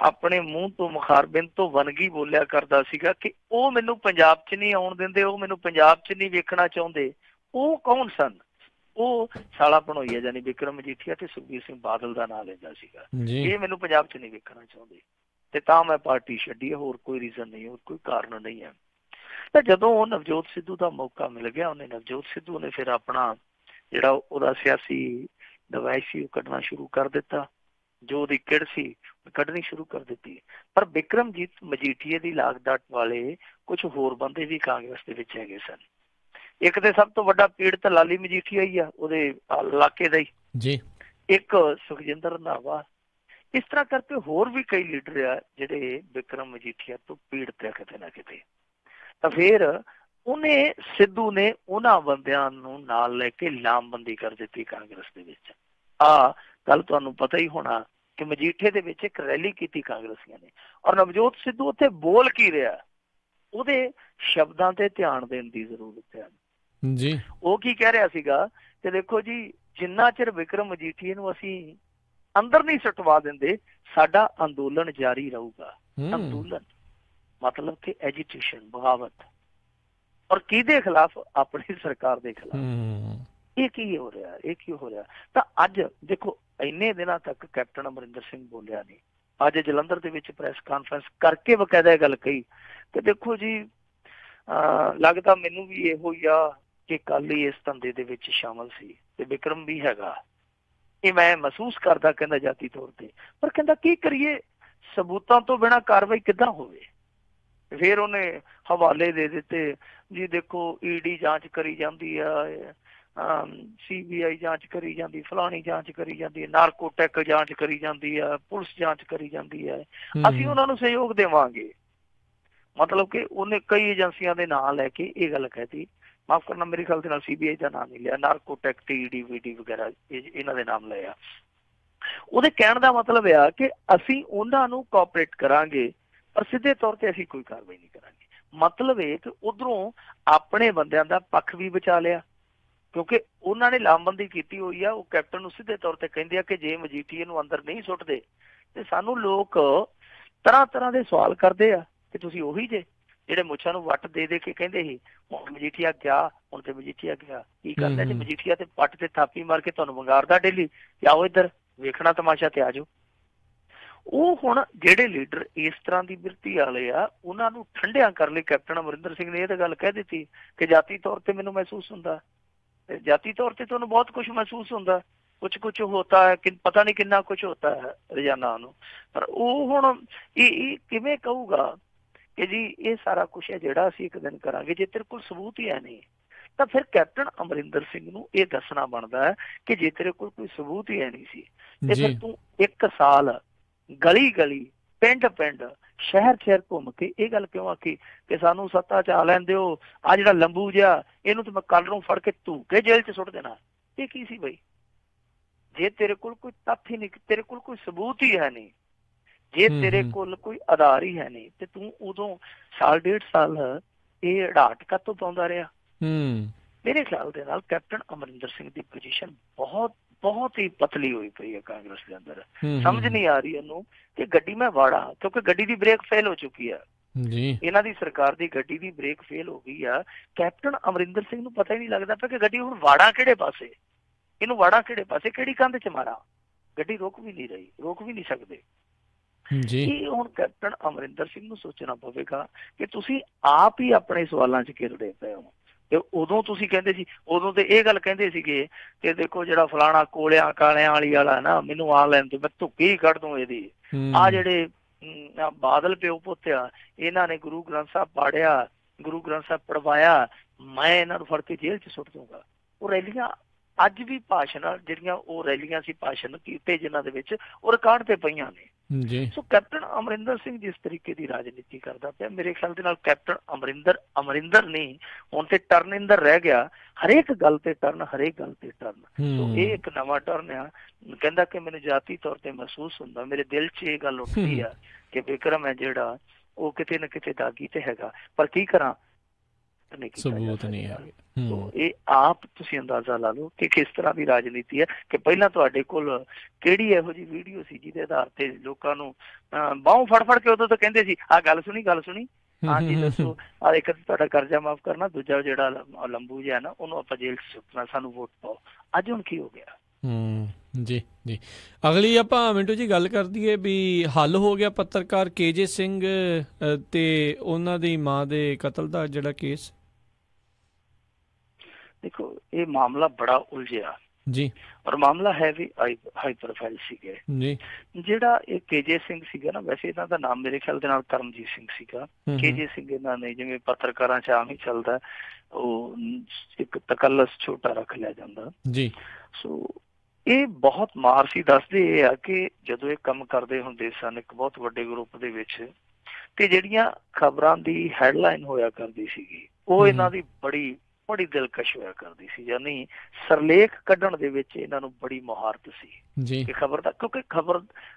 ਆਪਣੇ ਮੂੰਹ ਤੋਂ ਮੁਖਾਰਬਿੰਦ ਤੋਂ ਵਨਗੀ ਬੋਲਿਆ ਕਰਦਾ ਸੀਗਾ ਕਿ ਉਹ ਮੈਨੂੰ ਪੰਜਾਬ 'ਚ ਨਹੀਂ ਆਉਣ ਦਿੰਦੇ, ਉਹ ਮੈਨੂੰ ਪੰਜਾਬ 'ਚ ਨਹੀਂ ਵੇਖਣਾ ਚਾਹੁੰਦੇ। ਉਹ ਕੌਣ ਸਨ? ਉਹ ਸਾਲਾ ਭਣੋਈਆ ਜਾਨੀ ਬਿਕਰਮ ਮਜੀਠੀਆ ਤੇ ਸੁਖਬੀਰ ਸਿੰਘ ਬਾਦਲ ਦਾ ਨਾਂ ਲੈਂਦਾ ਸੀਗਾ। ਇਹ ਮੈਨੂੰ ਪੰਜਾਬ 'ਚ ਨਹੀਂ ਵੇਖਣਾ ਚਾਹੁੰਦੇ ਤੇ ਤਾਂ ਮੈਂ ਪਾਰਟੀ ਛੱਡੀ ਹੈ, ਹੋਰ ਕੋਈ ਰੀਜ਼ਨ ਨਹੀਂ, ਹੋਰ ਕੋਈ ਕਾਰਨ ਨਹੀਂ ਹੈ। ਤਾਂ ਜਦੋਂ ਨਵਜੋਤ ਸਿੱਧੂ ਦਾ ਮੌਕਾ ਮਿਲ ਗਿਆ, ਉਹਨੇ ਨਵਜੋਤ ਸਿੱਧੂ ਨੇ ਫਿਰ ਆਪਣਾ ਜਿਹੜਾ ਉਹਦਾ ਸਿਆਸੀ ਦਵਾਈ ਸੀ ਉਹ ਕੱਢਣਾ ਸ਼ੁਰੂ ਕਰ ਦਿੱਤਾ, ਜੋ ਉਹਦੀ ਕਿੜ ਸੀ ਕੱਢਣੀ ਸ਼ੁਰੂ ਕਰ ਦਿੱਤੀ। ਪਰ ਬਿਕਰਮਜੀਤ ਮਜੀਠੀਏ ਦੀ ਲਾਗਡਾਟ ਵਾਲੇ ਕੁਝ ਹੋਰ ਬੰਦੇ ਵੀ ਕਾਂਗਰਸ ਦੇ ਵਿੱਚ ਹੈਗੇ ਸਨ। ਇੱਕ ਤੇ ਸਭ ਤੋਂ ਵੱਡਾ ਪੀੜਤ ਲਾਲੀ ਮਜੀਠੀਆ ਹੀ ਆ, ਉਹਦੇ ਇਲਾਕੇ ਦਾ ਹੀ, ਇੱਕ ਸੁਖਜਿੰਦਰ ਰੰਧਾਵਾ। ਇਸ ਤਰ੍ਹਾਂ ਕਰਕੇ ਹੋਰ ਵੀ ਕਈ ਲੀਡਰ ਆ ਜਿਹੜੇ ਬਿਕਰਮ ਮਜੀਠੀਆ ਤੋਂ ਪੀੜਤ ਆ ਕਿਤੇ ਨਾ ਕਿਤੇ। ਤਾਂ ਫਿਰ ਉਹਨੇ ਸਿੱਧੂ ਨੇ ਉਹਨਾਂ ਬੰਦਿਆਂ ਨੂੰ ਨਾਲ ਲੈ ਕੇ ਲਾਮਬੰਦੀ ਕਰ ਦਿੱਤੀ ਕਾਂਗਰਸ ਦੇ ਵਿੱਚ। ਕੱਲ ਤੁਹਾਨੂੰ ਪਤਾ ਹੀ ਹੋਣਾ ਕਿ ਮਜੀਠੇ ਦੇ ਵਿੱਚ ਇੱਕ ਰੈਲੀ ਕੀਤੀ ਕਾਂਗਰਸੀਆਂ ਨੇ, ਔਰ ਨਵਜੋਤ ਸਿੱਧੂ ਉੱਥੇ ਬੋਲ ਕੀ ਰਿਹਾ, ਉਹਦੇ ਸ਼ਬਦਾਂ ਤੇ ਧਿਆਨ ਦੇਣ ਦੀ ਜ਼ਰੂਰਤ ਹੈ ਜੀ। ਉਹ ਕੀ ਕਹਿ ਰਿਹਾ ਸੀਗਾ ਕਿ ਦੇਖੋ ਜੀ, ਜਿੰਨਾ ਚਿਰ ਬਿਕਰਮ ਮਜੀਠੀਏ ਨੂੰ ਅਸੀਂ ਅੰਦਰ ਨਹੀਂ ਸੁੱਟਵਾ ਦਿੰਦੇ, ਸਾਡਾ ਅੰਦੋਲਨ ਜਾਰੀ ਰਹੂਗਾ। ਅੰਦੋਲਨ ਮਤਲਬ ਕਿ ਐਜੀਟੇਸ਼ਨ, ਬਗਾਵਤ, ਔਰ ਕਿਹਦੇ ਖਿਲਾਫ? ਆਪਣੀ ਸਰਕਾਰ ਦੇ ਖਿਲਾਫ। ਇਹ ਕੀ ਹੋ ਰਿਹਾ, ਇਹ ਕੀ ਹੋ ਰਿਹਾ? ਤਾਂ ਅੱਜ ਦੇਖੋ ਇੰਨੇ ਦਿਨਾਂ ਤੱਕ ਕੈਪਟਨ ਅਮਰਿੰਦਰ ਸਿੰਘ ਬੋਲਿਆ ਨਹੀਂ, ਅੱਜ ਜਲੰਧਰ ਦੇ ਵਿੱਚ ਪ੍ਰੈਸ ਕਾਨਫਰੰਸ ਕਰਕੇ ਬਕਾਇਦਾ ਇਹ ਗੱਲ ਕਹੀ ਕਿ ਦੇਖੋ ਜੀ ਲੱਗਦਾ ਮੈਨੂੰ ਵੀ ਇਹੋ ਹੀ ਆ ਕਿ ਕੱਲ ਹੀ ਇਸ ਧੰਦੇ ਦੇ ਵਿੱਚ ਸ਼ਾਮਲ ਸੀ ਤੇ ਬਿਕਰਮ ਵੀ ਹੈਗਾ, ਇਹ ਮੈਂ ਮਹਿਸੂਸ ਕਰਦਾ, ਕਹਿੰਦਾ ਜਾਤੀ ਤੌਰ ਤੇ। ਪਰ ਕਹਿੰਦਾ ਕੀ ਕਰੀਏ, ਸਬੂਤਾਂ ਤੋਂ ਬਿਨਾਂ ਕਾਰਵਾਈ ਕਿੱਦਾਂ ਹੋਵੇ? ਫਿਰ ਉਹਨੇ ਹਵਾਲੇ ਦੇ ਦਿੱਤੇ ਜੀ, ਦੇਖੋ ਈਡੀ ਜਾਂਚ ਕਰੀ ਜਾਂਦੀ ਆ, CBI ਜਾਂਚ ਕਰੀ ਜਾਂਦੀ, ਫਲਾਣੀ ਜਾਂਚ ਕਰੀ ਜਾਂਦੀ ਹੈ, ਨਾਰਕੋਟੈਕ ਜਾਂਚ ਕਰੀ ਜਾਂਦੀ ਆ, ਪੁਲਿਸ ਜਾਂਚ ਕਰੀ ਜਾਂਦੀ ਹੈ, ਅਸੀਂ ਉਹਨਾਂ ਨੂੰ ਸਹਿਯੋਗ ਦੇਵਾਂਗੇ। ਮਤਲਬ ਕਿ ਉਹਨੇ ਕਈ ਏਜੰਸੀਆਂ ਦੇ ਨਾਂ ਲੈ ਕੇ ਇਹ ਗੱਲ ਕਹਿਤੀ। ਮਾਫ ਕਰਨਾ, ਮੇਰੇ ਖਿਆਲ ਦੇ ਨਾਲ CBI ਦਾ ਨਾਮ ਨਹੀਂ ਲਿਆ, ਨਾਰਕੋਟੈਕ ਤੇ ED ਵਗੈਰਾ ਇਹਨਾਂ ਦੇ ਨਾਮ ਲਏ ਆ। ਉਹਦੇ ਕਹਿਣ ਦਾ ਮਤਲਬ ਆ ਕਿ ਅਸੀਂ ਉਹਨਾਂ ਨੂੰ ਕੋਆਪਰੇਟ ਕਰਾਂਗੇ, ਪਰ ਸਿੱਧੇ ਤੌਰ ਤੇ ਅਸੀਂ ਕੋਈ ਕਾਰਵਾਈ ਨਹੀਂ ਕਰਾਂਗੇ। ਮਤਲਬ ਇਹ ਕਿ ਉਧਰੋਂ ਆਪਣੇ ਬੰਦਿਆਂ ਦਾ ਪੱਖ ਵੀ ਬਚਾ ਲਿਆ, ਕਿਉਂਕਿ ਉਹਨਾਂ ਨੇ ਲਾਮਬੰਦੀ ਕੀਤੀ ਹੋਈ ਆ। ਉਹ ਕੈਪਟਨ ਨੂੰ ਸਿੱਧੇ ਤੌਰ ਤੇ ਕਹਿੰਦੇ ਆ ਕਿ ਜੇ ਮਜੀਠੀਏ ਨੂੰ ਅੰਦਰ ਨਹੀਂ ਸੁੱਟਦੇ ਤੇ ਸਾਨੂੰ ਲੋਕ ਤਰ੍ਹਾਂ ਤਰ੍ਹਾਂ ਦੇ ਸਵਾਲ ਕਰਦੇ ਆ ਕਿ ਤੁਸੀਂ ਉਹੀ ਜੇ ਜਿਹੜੇ ਮੁੱਛਾਂ ਨੂੰ ਵੱਟ ਦੇ ਦੇ ਕੇ ਕਹਿੰਦੇ ਸੀ ਹੁਣ ਮਜੀਠੀਆ ਗਿਆ, ਹੁਣ ਤੇ ਮਜੀਠੀਆ ਗਿਆ, ਕੀ ਕਰਦਾ ਜੀ ਮਜੀਠੀਆ ਤੇ ਪੱਟ ਤੇ ਥਾਪੀ ਮਾਰ ਕੇ ਤੁਹਾਨੂੰ ਵੰਗਾਰਦਾ ਡੇਲੀ, ਆਓ ਇੱਧਰ ਵੇਖਣਾ ਤਮਾਸ਼ਾ ਤੇ ਆ ਜਾਓ। ਉਹ ਹੁਣ ਜਿਹੜੇ ਲੀਡਰ ਇਸ ਤਰ੍ਹਾਂ ਦੀ ਬਿਰਤੀ ਵਾਲੇ ਆ, ਉਹਨਾਂ ਨੂੰ ਠੰਡਿਆਂ ਕਰਨ ਲਈ ਕੈਪਟਨ ਅਮਰਿੰਦਰ ਸਿੰਘ ਨੇ ਇਹ ਤਾਂ ਗੱਲ ਕਹਿ ਦਿੱਤੀ ਕਿ ਜਾਤੀ ਤੌਰ ਤੇ ਮੈਨੂੰ ਮਹਿਸੂਸ ਹੁੰਦਾ, ਜਾਤੀ ਤੌਰ ਤੇ ਤੁਹਾਨੂੰ ਬਹੁਤ ਕੁਛ ਮਹਿਸੂਸ ਹੁੰਦਾ, ਕੁਛ ਹੋਤਾ ਹੈ, ਪਤਾ ਨਹੀਂ ਕਿੰਨਾ ਕੁਛ ਹੋਤਾ ਹੈ ਰੋਜ਼ਾਨਾ ਨੂੰ। ਪਰ ਉਹ ਹੁਣ ਇਹ ਕਿਵੇਂ ਕਹੂਗਾ ਕਿ ਜੀ ਇਹ ਸਾਰਾ ਕੁਛ ਹੈ ਜਿਹੜਾ ਅਸੀਂ ਇੱਕ ਦਿਨ ਕਰਾਂਗੇ, ਜੇ ਤੇਰੇ ਕੋਲ ਸਬੂਤ ਹੀ ਹੈ ਨਹੀਂ। ਤਾਂ ਫਿਰ ਕੈਪਟਨ ਅਮਰਿੰਦਰ ਸਿੰਘ ਨੂੰ ਇਹ ਦੱਸਣਾ ਬਣਦਾ ਹੈ ਕਿ ਜੇ ਤੇਰੇ ਕੋਲ ਕੋਈ ਸਬੂਤ ਹੀ ਹੈ ਨਹੀਂ ਸੀ ਤੇ ਫਿਰ ਤੂੰ 1 ਸਾਲ ਗਲੀ ਗਲੀ, ਪਿੰਡ ਪਿੰਡ, ਸ਼ਹਿਰ ਸ਼ਹਿਰ ਘੁੰਮ ਕੇ ਇਹ ਗੱਲ ਕਿਉਂ ਆਖੀ ਕਿ ਸਾਨੂੰ ਸੱਤਾ ਚ ਆ ਲੈਣ ਦਿਓ, ਆ ਜਿਹੜਾ ਲੰਬੂ ਜਿਹਾ ਇਹਨੂੰ ਤਾਂ ਮੈਂ ਕੱਲ ਨੂੰ ਫੜ ਕੇ ਧੂ ਕੇ ਜੇਲ੍ਹ ਚ ਸੁੱਟ ਦੇਣਾ। ਇਹ ਕੀ ਸੀ ਬਈ? ਜੇ ਤੇਰੇ ਕੋਲ ਕੋਈ ਤੱਥ ਹੀ ਨਹੀਂ, ਤੇਰੇ ਕੋਲ ਕੋਈ ਸਬੂਤ ਹੀ ਹੈ ਨਹੀਂ, ਜੇ ਤੇਰੇ ਕੋਲ ਕੋਈ ਆਧਾਰ ਹੀ ਹੈ ਨਹੀਂ, ਤੇ ਤੂੰ ਉਦੋਂ 1.5 ਸਾਲ ਇਹ ਢਾਟ ਕਾਤੋਂ ਪਾਉਂਦਾ ਰਿਹਾ? ਮੇਰੇ ਖਿਆਲ ਦੇ ਨਾਲ ਕੈਪਟਨ ਅਮਰਿੰਦਰ ਸਿੰਘ ਦੀ ਪੋਜੀਸ਼ਨ ਬਹੁਤ ਹੀ ਪਤਲੀ ਹੋਈ ਪਈ ਹੈ ਕਾਂਗਰਸ ਦੇ ਅੰਦਰ। ਸਮਝ ਨਹੀਂ ਆ ਰਹੀ ਇਹਨੂੰ ਕਿ ਗੱਡੀ ਮੈਂ ਵਾੜਾ, ਕਿਉਂਕਿ ਗੱਡੀ ਦੀ ਬ੍ਰੇਕ ਫੇਲ ਹੋ ਚੁੱਕੀ ਆ ਜੀ। ਇਹਨਾਂ ਦੀ ਸਰਕਾਰ ਦੀ ਗੱਡੀ ਦੀ ਬ੍ਰੇਕ ਫੇਲ ਹੋ ਗਈ ਆ। ਕੈਪਟਨ ਅਮਰਿੰਦਰ ਸਿੰਘ ਨੂੰ ਪਤਾ ਹੀ ਨਹੀਂ ਲੱਗਦਾ ਪਿਆ ਕਿ ਗੱਡੀ ਹੁਣ ਵਾੜਾ ਕਿਹੜੇ ਪਾਸੇ, ਇਹਨੂੰ ਵਾੜਾ ਕਿਹੜੇ ਪਾਸੇ, ਕਿਹੜੀ ਕੰਧ 'ਚ ਮਾਰਾਂ। ਗੱਡੀ ਰੁਕ ਵੀ ਨਹੀਂ ਰਹੀ, ਰੋਕ ਵੀ ਨਹੀਂ ਸਕਦੇ ਜੀ। ਇਹ ਹੁਣ ਕੈਪਟਨ ਅਮਰਿੰਦਰ ਸਿੰਘ ਨੂੰ ਸੋਚਣਾ ਪਵੇਗਾ ਕਿ ਤੁਸੀਂ ਆਪ ਹੀ ਆਪਣੇ ਸਵਾਲਾਂ 'ਚ ਘਿਰਦੇ ਪਏ ਹੋ। ਤੇ ਉਦੋਂ ਤੁਸੀਂ ਕਹਿੰਦੇ ਸੀ, ਉਦੋਂ ਤੇ ਇਹ ਗੱਲ ਕਹਿੰਦੇ ਸੀਗੇ ਕਿ ਦੇਖੋ ਜਿਹੜਾ ਫਲਾਣਾ ਕੋਲਿਆਂ ਕਾਲਿਆਂ ਵਾਲਾ ਨਾ, ਮੈਨੂੰ ਆ ਲੈਣ ਤੇ ਮੈਂ ਧੁੱਕੀ ਹੀ ਕੱਢ ਦੂੰ ਇਹਦੀ। ਆ ਜਿਹੜੇ ਬਾਦਲ ਪਿਓ ਪੁੱਤ ਆ, ਇਹਨਾਂ ਨੇ ਗੁਰੂ ਗ੍ਰੰਥ ਸਾਹਿਬ ਪਾੜਿਆ, ਗੁਰੂ ਗ੍ਰੰਥ ਸਾਹਿਬ ਪੜਵਾਇਆ, ਮੈਂ ਇਹਨਾਂ ਨੂੰ ਫੜ ਕੇ ਜੇਲ੍ਹ 'ਚ ਸੁੱਟ ਦੂੰਗਾ। ਉਹ ਰੈਲੀਆਂ ਅੱਜ ਵੀ ਭਾਸ਼ਣ, ਜਿਹੜੀਆਂ ਉਹ ਰੈਲੀਆਂ ਸੀ ਭਾਸ਼ਣ ਕੀਤੇ ਜਿਨ੍ਹਾਂ ਦੇ ਵਿੱਚ, ਉਹ ਰਿਕਾਰਡ ਤੇ ਪਈਆਂ ਨੇ ਜੀ। ਸੋ ਕੈਪਟਨ ਅਮਰਿੰਦਰ ਸਿੰਘ ਜਿਸ ਤਰੀਕੇ ਦੀ ਰਾਜਨੀਤੀ ਕਰਦਾ ਪਿਆ, ਮੇਰੇ ਖਿਆਲ ਦੇ ਨਾਲ ਕੈਪਟਨ ਅਮਰਿੰਦਰ ਨਹੀਂ, ਹੁਣ ਤੇ ਟਰਨਿੰਦਰ ਰਹਿ ਗਿਆ। ਹਰੇਕ ਗੱਲ ਤੇ ਟਰਨ, ਹਰੇਕ ਗੱਲ ਤੇ ਟਰਨ। ਸੋ ਇਹ ਇੱਕ ਨਵਾਂ ਟਰਨ ਆ। ਕਹਿੰਦਾ ਕਿ ਮੈਨੂੰ ਜਾਤੀ ਤੌਰ ਤੇ ਮਹਿਸੂਸ ਹੁੰਦਾ, ਮੇਰੇ ਦਿਲ 'ਚ ਇਹ ਗੱਲ ਉੱਠਦੀ ਆ ਕਿ ਵਿਕਰਮ ਹੈ ਜਿਹੜਾ ਉਹ ਕਿਤੇ ਨਾ ਕਿਤੇ ਦਾਗੀ ਤੇ ਹੈਗਾ, ਪਰ ਕੀ ਕਰਾਂ, ਸਬੂਤ ਨਹੀਂ ਹੈ। ਇਹ ਆਪ ਤੁਸੀਂ ਅੰਦਾਜ਼ਾ ਲਾ ਲਓ ਕਿ ਕਿਸ ਤਰ੍ਹਾਂ ਦੀ ਰਾਜਨੀਤੀ ਹੈ ਕਿ ਪਹਿਲਾਂ ਤੁਹਾਡੇ ਕੋਲ ਕਿਹੜੀ ਇਹੋ ਜਿਹੀ ਵੀਡੀਓ ਸੀ ਜਿਹਦੇ ਆਧਾਰ ਤੇ ਲੋਕਾਂ ਨੂੰ ਬਾਹੋਂ ਫੜ ਕੇ ਉਦੋਂ ਤਾਂ ਕਹਿੰਦੇ ਸੀ ਆਹ ਗੱਲ ਸੁਣੀ ਹਾਂਜੀ ਦੱਸੋ, ਆਹ ਇੱਕ ਤੁਹਾਡਾ ਕਰਜ਼ਾ ਮਾਫ਼ ਕਰਨਾ, ਦੂਜਾ ਜਿਹੜਾ ਲੰਬੂ ਜਿਹਾ ਨਾ ਉਹਨੂੰ ਆਪਾਂ ਜੇਲ੍ਹ 'ਚ ਸੁੱਟਣਾ, ਸਾਨੂੰ ਵੋਟ ਪਾਓ। ਅੱਜ ਹੁਣ ਕੀ ਹੋ ਗਿਆ ਜੀ ਜੀ। ਅਗਲੀ ਆਪਾਂ ਮਿੰਟੂ ਜੀ ਗੱਲ ਕਰ ਦਈਏ ਵੀ ਹੱਲ ਹੋ ਗਿਆ ਪੱਤਰਕਾਰ KJ ਸਿੰਘ ਤੇ ਉਹਨਾਂ ਦੀ ਮਾਂ ਦੇ ਕਤਲ ਦਾ ਜਿਹੜਾ ਕੇਸ। ਦੇਖੋ ਇਹ ਮਾਮਲਾ ਬੜਾ ਉਲਝਿਆ ਜੀ, ਔਰ ਮਾਮਲਾ ਹੈ ਵੀ ਹਾਈ ਪ੍ਰੋਫਾਈਲ ਸੀਗੇ ਜੀ। ਜਿਹੜਾ ਇਹ KJ ਸਿੰਘ ਸੀਗਾ ਨਾ, ਵੈਸੇ ਇਹਨਾਂ ਦਾ ਨਾਮ ਮੇਰੇ ਖਿਆਲ ਦੇ ਨਾਲ ਕਰਮਜੀਤ ਸਿੰਘ ਸੀਗਾ। KJ ਸਿੰਘ ਇਹਨਾਂ ਨੇ, ਜਿਵੇਂ ਪੱਤਰਕਾਰਾਂ 'ਚ ਆਮ ਹੀ ਚੱਲਦਾ, ਉਹ ਇੱਕ ਤਕੱਲਸ ਛੋਟਾ ਰੱਖ ਲਿਆ ਜਾਂਦਾ ਜੀ। ਸੋ ਇਹ ਬਹੁਤ ਮਾਰ ਸੀ। ਦੱਸਦੇ ਇਹ ਆ ਕਿ ਜਦੋਂ ਇਹ ਕੰਮ ਕਰਦੇ ਹੁੰਦੇ ਸਨ ਇੱਕ ਬਹੁਤ ਵੱਡੇ ਗਰੁੱਪ ਦੇ ਵਿੱਚ, ਤੇ ਜਿਹੜੀਆਂ ਖਬਰਾਂ ਦੀ ਹੈਡਲਾਈਨ ਹੋਇਆ ਕਰਦੀ ਸੀਗੀ ਉਹ ਇਹਨਾਂ ਦੀ ਬੜੀ ਦਿਲਕਸ਼ ਹੋਇਆ ਕਰਦੀ ਸੀ। ਯਾਨੀ ਸਰਲੇਖ ਕੱਢਣ ਦੇ ਵਿੱਚ ਇਹਨਾਂ ਨੂੰ ਬੜੀ ਮੁਹਾਰਤ ਸੀ ਕਿ ਖਬਰ ਦਾ, ਕਿਉਂਕਿ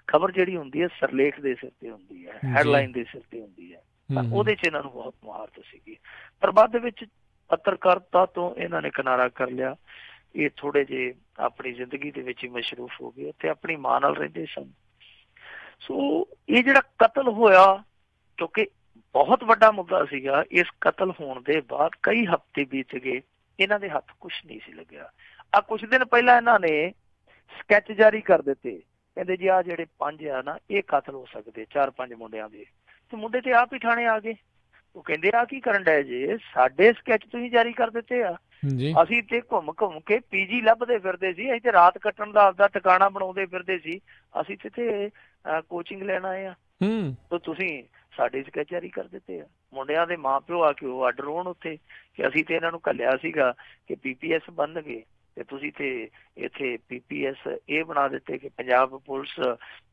ਖਬਰ ਜਿਹੜੀ ਹੁੰਦੀ ਹੈ ਸਰਲੇਖ ਦੇ ਸਿਰ ਤੇ ਹੁੰਦੀ ਹੈ, ਹੈਡਲਾਈਨ ਦੇ ਸਿਰ ਤੇ ਹੁੰਦੀ ਹੈ, ਤਾਂ ਉਹਦੇ 'ਚ ਇਹਨਾਂ ਨੂੰ ਬਹੁਤ ਮੁਹਾਰਤ ਸੀਗੀ। ਪਰ ਬਾਅਦ ਦੇ ਵਿੱਚ ਪੱਤਰਕਾਰਤਾ ਤੋਂ ਇਹਨਾਂ ਨੇ ਕਿਨਾਰਾ ਕਰ ਲਿਆ। ਇਹ ਥੋੜੇ ਜਿਹੇ ਆਪਣੀ ਜ਼ਿੰਦਗੀ ਦੇ ਵਿੱਚ ਹੀ ਮਸ਼ਰੂਫ ਹੋ ਗਏ ਤੇ ਆਪਣੀ ਮਾਂ ਨਾਲ ਰਹਿੰਦੇ ਸਨ। ਸੋ ਇਹ ਜਿਹੜਾ ਕਤਲ ਹੋਇਆ, ਕਿਉਂਕਿ ਬਹੁਤ ਵੱਡਾ ਮੁੱਦਾ ਸੀਗਾ, ਇਸ ਕਤਲ ਹੋਣ ਦੇ ਬਾਅਦ ਕਈ ਹਫ਼ਤੇ ਬੀਤ ਗਏ, ਇਹਨਾਂ ਦੇ ਹੱਥ ਕੁਛ ਨਹੀਂ ਸੀ ਲੱਗਿਆ। ਆ ਕੁਛ ਦਿਨ ਪਹਿਲਾਂ ਇਹਨਾਂ ਨੇ ਸਕੈਚ ਜਾਰੀ ਕਰ ਦਿੱਤੇ, ਕਹਿੰਦੇ ਜੀ ਆਹ ਜਿਹੜੇ 5 ਆ ਨਾ ਇਹ ਕਤਲ ਹੋ ਸਕਦੇ, 4-5 ਮੁੰਡਿਆਂ ਦੇ, ਤੇ ਮੁੰਡੇ ਤੇ ਆਪ ਹੀ ਥਾਣੇ ਆ ਗਏ। ਉਹ ਕਹਿੰਦੇ ਆ ਕੀ ਕਰਨ ਡਏ ਜੇ, ਸਾਡੇ ਸਕੈਚ ਤੁਸੀਂ ਜਾਰੀ ਕਰ ਦਿੱਤੇ ਆ, ਅਸੀਂ ਤੇ ਘੁੰਮ ਕੇ PG ਲੱਭਦੇ ਫਿਰਦੇ ਸੀ, ਅਸੀਂ ਤੇ ਰਾਤ ਕੱਟਣ ਦਾ ਆਪਦਾ ਟਿਕਾਣਾ ਬਣਾਉਂਦੇ ਫਿਰਦੇ ਸੀ, ਅਸੀਂ ਤੇ ਕੋਚਿੰਗ ਲੈਣ ਆਏ ਆ, ਤੇ ਤੁਸੀਂ ਸਾਡੇ ਸਕੈਚ ਜਾਰੀ ਕਰ ਦਿੱਤੇ ਆ। ਮੁੰਡਿਆਂ ਦੇ ਮਾਂ ਪਿਓ ਆ ਕੇ ਉਹ ਅੱਡ ਰੋਣ ਉੱਥੇ ਕਿ ਅਸੀਂ ਤੇ ਇਹਨਾਂ ਨੂੰ ਘੱਲਿਆ ਸੀਗਾ ਕਿ PPS ਬਣਨਗੇ, ਤੇ ਤੁਸੀਂ ਤੇ ਇੱਥੇ PPS ਇਹ ਬਣਾ ਦਿੱਤੇ ਕਿ ਪੰਜਾਬ ਪੁਲਿਸ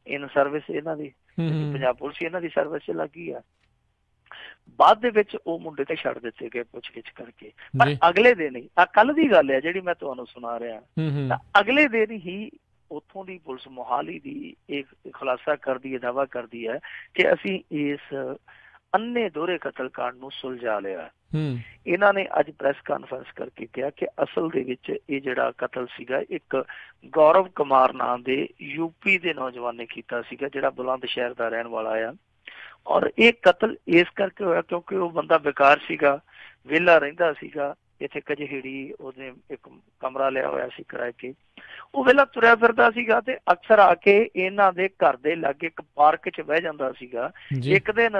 ਇਨ ਸਰਵਿਸ ਇਹਨਾਂ ਦੀ, ਪੰਜਾਬ ਪੁਲਿਸ ਇਹਨਾਂ ਦੀ ਸਰਵਿਸ 'ਚ ਲੱਗੀ ਆ। ਬਾਅਦ ਦੇ ਵਿੱਚ ਉਹ ਮੁੰਡੇ ਤੇ ਛੱਡ ਦਿੱਤੇ ਗਏ ਪੁੱਛਗਿੱਛ ਕਰਕੇ। ਪਰ ਅਗਲੇ ਦਿਨ ਹੀ, ਆ ਕੱਲ ਦੀ ਗੱਲ ਹੈ ਜਿਹੜੀ ਮੈਂ ਤੁਹਾਨੂੰ ਸੁਣਾ ਰਿਹਾ, ਤਾਂ ਅਗਲੇ ਦਿਨ ਹੀ ਉੱਥੋਂ ਦੀ ਪੁਲਿਸ ਮੋਹਾਲੀ ਦੀ ਇੱਕ ਖੁਲਾਸਾ ਕਰਦੀ ਹੈ, ਦਾਅਵਾ ਕਰਦੀ ਹੈ ਕਿ ਅਸੀਂ ਇਸ ਅੰਨੇ ਦੋਹਰੇ ਕਤਲਕਾਂਡ ਨੂੰ ਸੁਲਝਾ ਲਿਆ। ਇਹਨਾਂ ਨੇ ਅੱਜ ਪ੍ਰੈਸ ਕਾਨਫਰੰਸ ਕਰਕੇ ਕਿਹਾ ਕਿ ਅਸਲ ਦੇ ਵਿੱਚ ਇਹ ਜਿਹੜਾ ਕਤਲ ਸੀਗਾ ਇੱਕ ਗੌਰਵ ਕੁਮਾਰ ਨਾਂ ਦੇ UP ਦੇ ਨੌਜਵਾਨ ਨੇ ਕੀਤਾ ਸੀਗਾ, ਜਿਹੜਾ ਬੁਲੰਦ ਸ਼ਹਿਰ ਦਾ ਰਹਿਣ ਵਾਲਾ ਆ। ਔਰ ਇਹ ਕਤਲ ਇਸ ਕਰਕੇ ਹੋਇਆ ਕਿਉਂਕਿ ਉਹ ਬੰਦਾ ਬੇਕਾਰ ਸੀਗਾ, ਵਿਹਲਾ ਰਹਿੰਦਾ ਸੀਗਾ, ਇੱਥੇ ਕਜਹੇੜੀ ਉਹਨੇ ਇੱਕ ਕਮਰਾ ਲਿਆ ਹੋਇਆ ਸੀ ਕਿਰਾਏ ਤੇ, ਉਹ ਵਿਹਲਾ ਤੁਰਿਆ ਫਿਰਦਾ ਸੀਗਾ ਤੇ ਅਕਸਰ ਆ ਕੇ ਇਹਨਾਂ ਦੇ ਘਰ ਦੇ ਲਾਗੇ ਇੱਕ ਪਾਰਕ 'ਚ ਬਹਿ ਜਾਂਦਾ ਸੀਗਾ। ਇੱਕ ਦਿਨ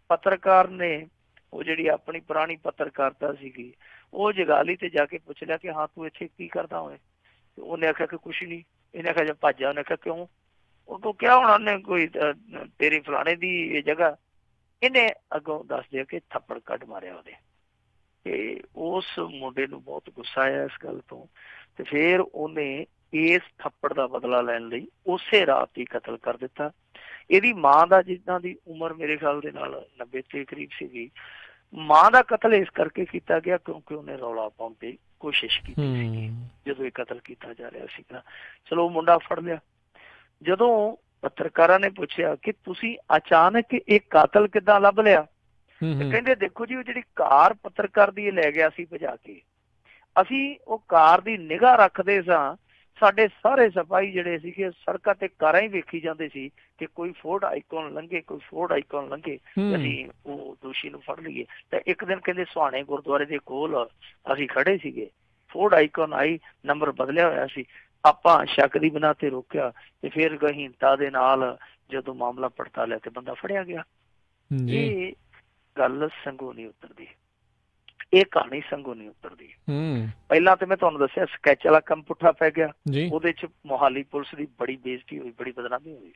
ਪੱਤਰਕਾਰ ਨੇ ਉਹ ਜਿਹੜੀ ਆਪਣੀ ਪੁਰਾਣੀ ਪੱਤਰਕਾਰਤਾ ਸੀਗੀ ਉਹ ਜਗਾ ਲਈ ਤੇ ਜਾ ਕੇ ਪੁੱਛ ਲਿਆ ਕਿ ਹਾਂ ਤੂੰ ਇੱਥੇ ਕੀ ਕਰਦਾ ਹੋਏ। ਉਹਨੇ ਆਖਿਆ ਕਿ ਕੁਛ ਨਹੀਂ। ਇਹਨੇ ਆਖਿਆ ਭੱਜਾ। ਉਹਨੇ ਆਖਿਆ ਕਿਉਂ? ਉਹ ਕਿਹਾ ਹੋਣਾ ਉਹਨੇ ਕੋਈ ਤੇਰੀ ਫਲਾਣੇ ਦੀ ਇਹ ਜਗ੍ਹਾ। ਇਹਨੇ ਅੱਗੋਂ ਦੱਸਦੇ ਕਿ ਥੱਪੜ ਕੱਢ ਮਾਰਿਆ ਉਹਦੇ, ਤੇ ਉਸ ਮੁੰਡੇ ਨੂੰ ਬਹੁਤ ਗੁੱਸਾ ਆਇਆ ਇਸ ਗੱਲ ਤੋਂ, ਤੇ ਫਿਰ ਉਹਨੇ ਇਸ ਥੱਪੜ ਦਾ ਬਦਲਾ ਲੈਣ ਲਈ ਉਸੇ ਰਾਤ ਹੀ ਕਤਲ ਕਰ ਦਿੱਤਾ। ਇਹਦੀ ਮਾਂ ਦਾ, ਜਿੱਦਾਂ ਦੀ ਉਮਰ ਮੇਰੇ ਖਿਆਲ ਦੇ ਨਾਲ 90 ਦੇ ਕਰੀਬ ਸੀਗੀ, ਮਾਂ ਦਾ ਕਤਲ ਇਸ ਕਰਕੇ ਕੀਤਾ ਗਿਆ ਕਿਉਂਕਿ ਉਹਨੇ ਰੌਲਾ ਪਾਉਣ ਦੀ ਕੋਸ਼ਿਸ਼ ਕੀਤੀ ਸੀਗੀ ਜਦੋਂ ਇਹ ਕਤਲ ਕੀਤਾ ਜਾ ਰਿਹਾ ਸੀਗਾ। ਚਲੋ ਉਹ ਮੁੰਡਾ ਫੜ ਲਿਆ। ਜਦੋਂ ਪੱਤਰਕਾਰਾਂ ਨੇ ਪੁੱਛਿਆ ਕਿ ਤੁਸੀਂ ਅਚਾਨਕ ਇਹ ਕਾਤਲ ਕਿੱਦਾਂ ਲੱਭ ਲਿਆ, ਤੇ ਕਹਿੰਦੇ ਦੇਖੋ ਜੀ ਉਹ ਜਿਹੜੀ ਕਾਰ ਪੱਤਰਕਾਰ ਦੀ ਲੈ ਗਿਆ ਸੀ ਭਜਾ ਕੇ, ਅਸੀਂ ਉਹ ਕਾਰ ਦੀ ਨਿਗਾਹ ਰੱਖਦੇ ਸਾਂ, ਸਾਡੇ ਸਾਰੇ ਸਿਪਾਹੀ ਜਿਹੜੇ ਸੀਗੇ ਸੜਕਾਂ ਤੇ ਕਾਰਾਂ ਹੀ ਵੇਖੀ ਜਾਂਦੇ ਸੀ ਕਿ ਕੋਈ ਫੋਰਡ ਆਈਕਨ ਲੰਘੇ, ਕੋਈ ਫੋਰਡ ਆਈਕਨ ਲੰਘੇ, ਅਸੀਂ ਉਹ ਦੋਸ਼ੀ ਨੂੰ ਫੜ ਲਈਏ। ਤੇ ਇੱਕ ਦਿਨ ਕਹਿੰਦੇ ਸੁਹਾਣੇ ਗੁਰਦੁਆਰੇ ਦੇ ਕੋਲ ਅਸੀਂ ਖੜੇ ਸੀਗੇ, ਫੋਰਡ ਆਈਕਨ ਆਈ, ਨੰਬਰ ਬਦਲਿਆ ਹੋਇਆ ਸੀ, ਆਪਾਂ ਸ਼ੱਕ ਦੀ ਬਿਨਾਂ ਤੇ ਰੋਕਿਆ ਤੇ ਫਿਰ ਗਹੀਨਤਾ ਦੇ ਨਾਲ ਜਦੋਂ ਮਾਮਲਾ ਪੜਤਾਲਿਆ ਤੇ ਬੰਦਾ ਫੜਿਆ ਗਿਆ। ਇਹ ਗੱਲ ਸੰਗੋਂ ਨਹੀਂ ਉਤਰਦੀ, ਇਹ ਕਹਾਣੀ ਸੰਗੋਂ ਨਹੀਂ ਉਤਰਦੀ। ਪਹਿਲਾਂ ਤੇ ਮੈਂ ਤੁਹਾਨੂੰ ਦੱਸਿਆ ਸਕੈਚ ਵਾਲਾ ਕੰਮ ਪੁੱਠਾ ਪੈ ਗਿਆ, ਉਹਦੇ ਚ ਮੋਹਾਲੀ ਪੁਲਿਸ ਦੀ ਬੜੀ ਬੇਇੱਜ਼ਤੀ ਹੋਈ, ਬੜੀ ਬਦਨਾਮੀ ਹੋਈ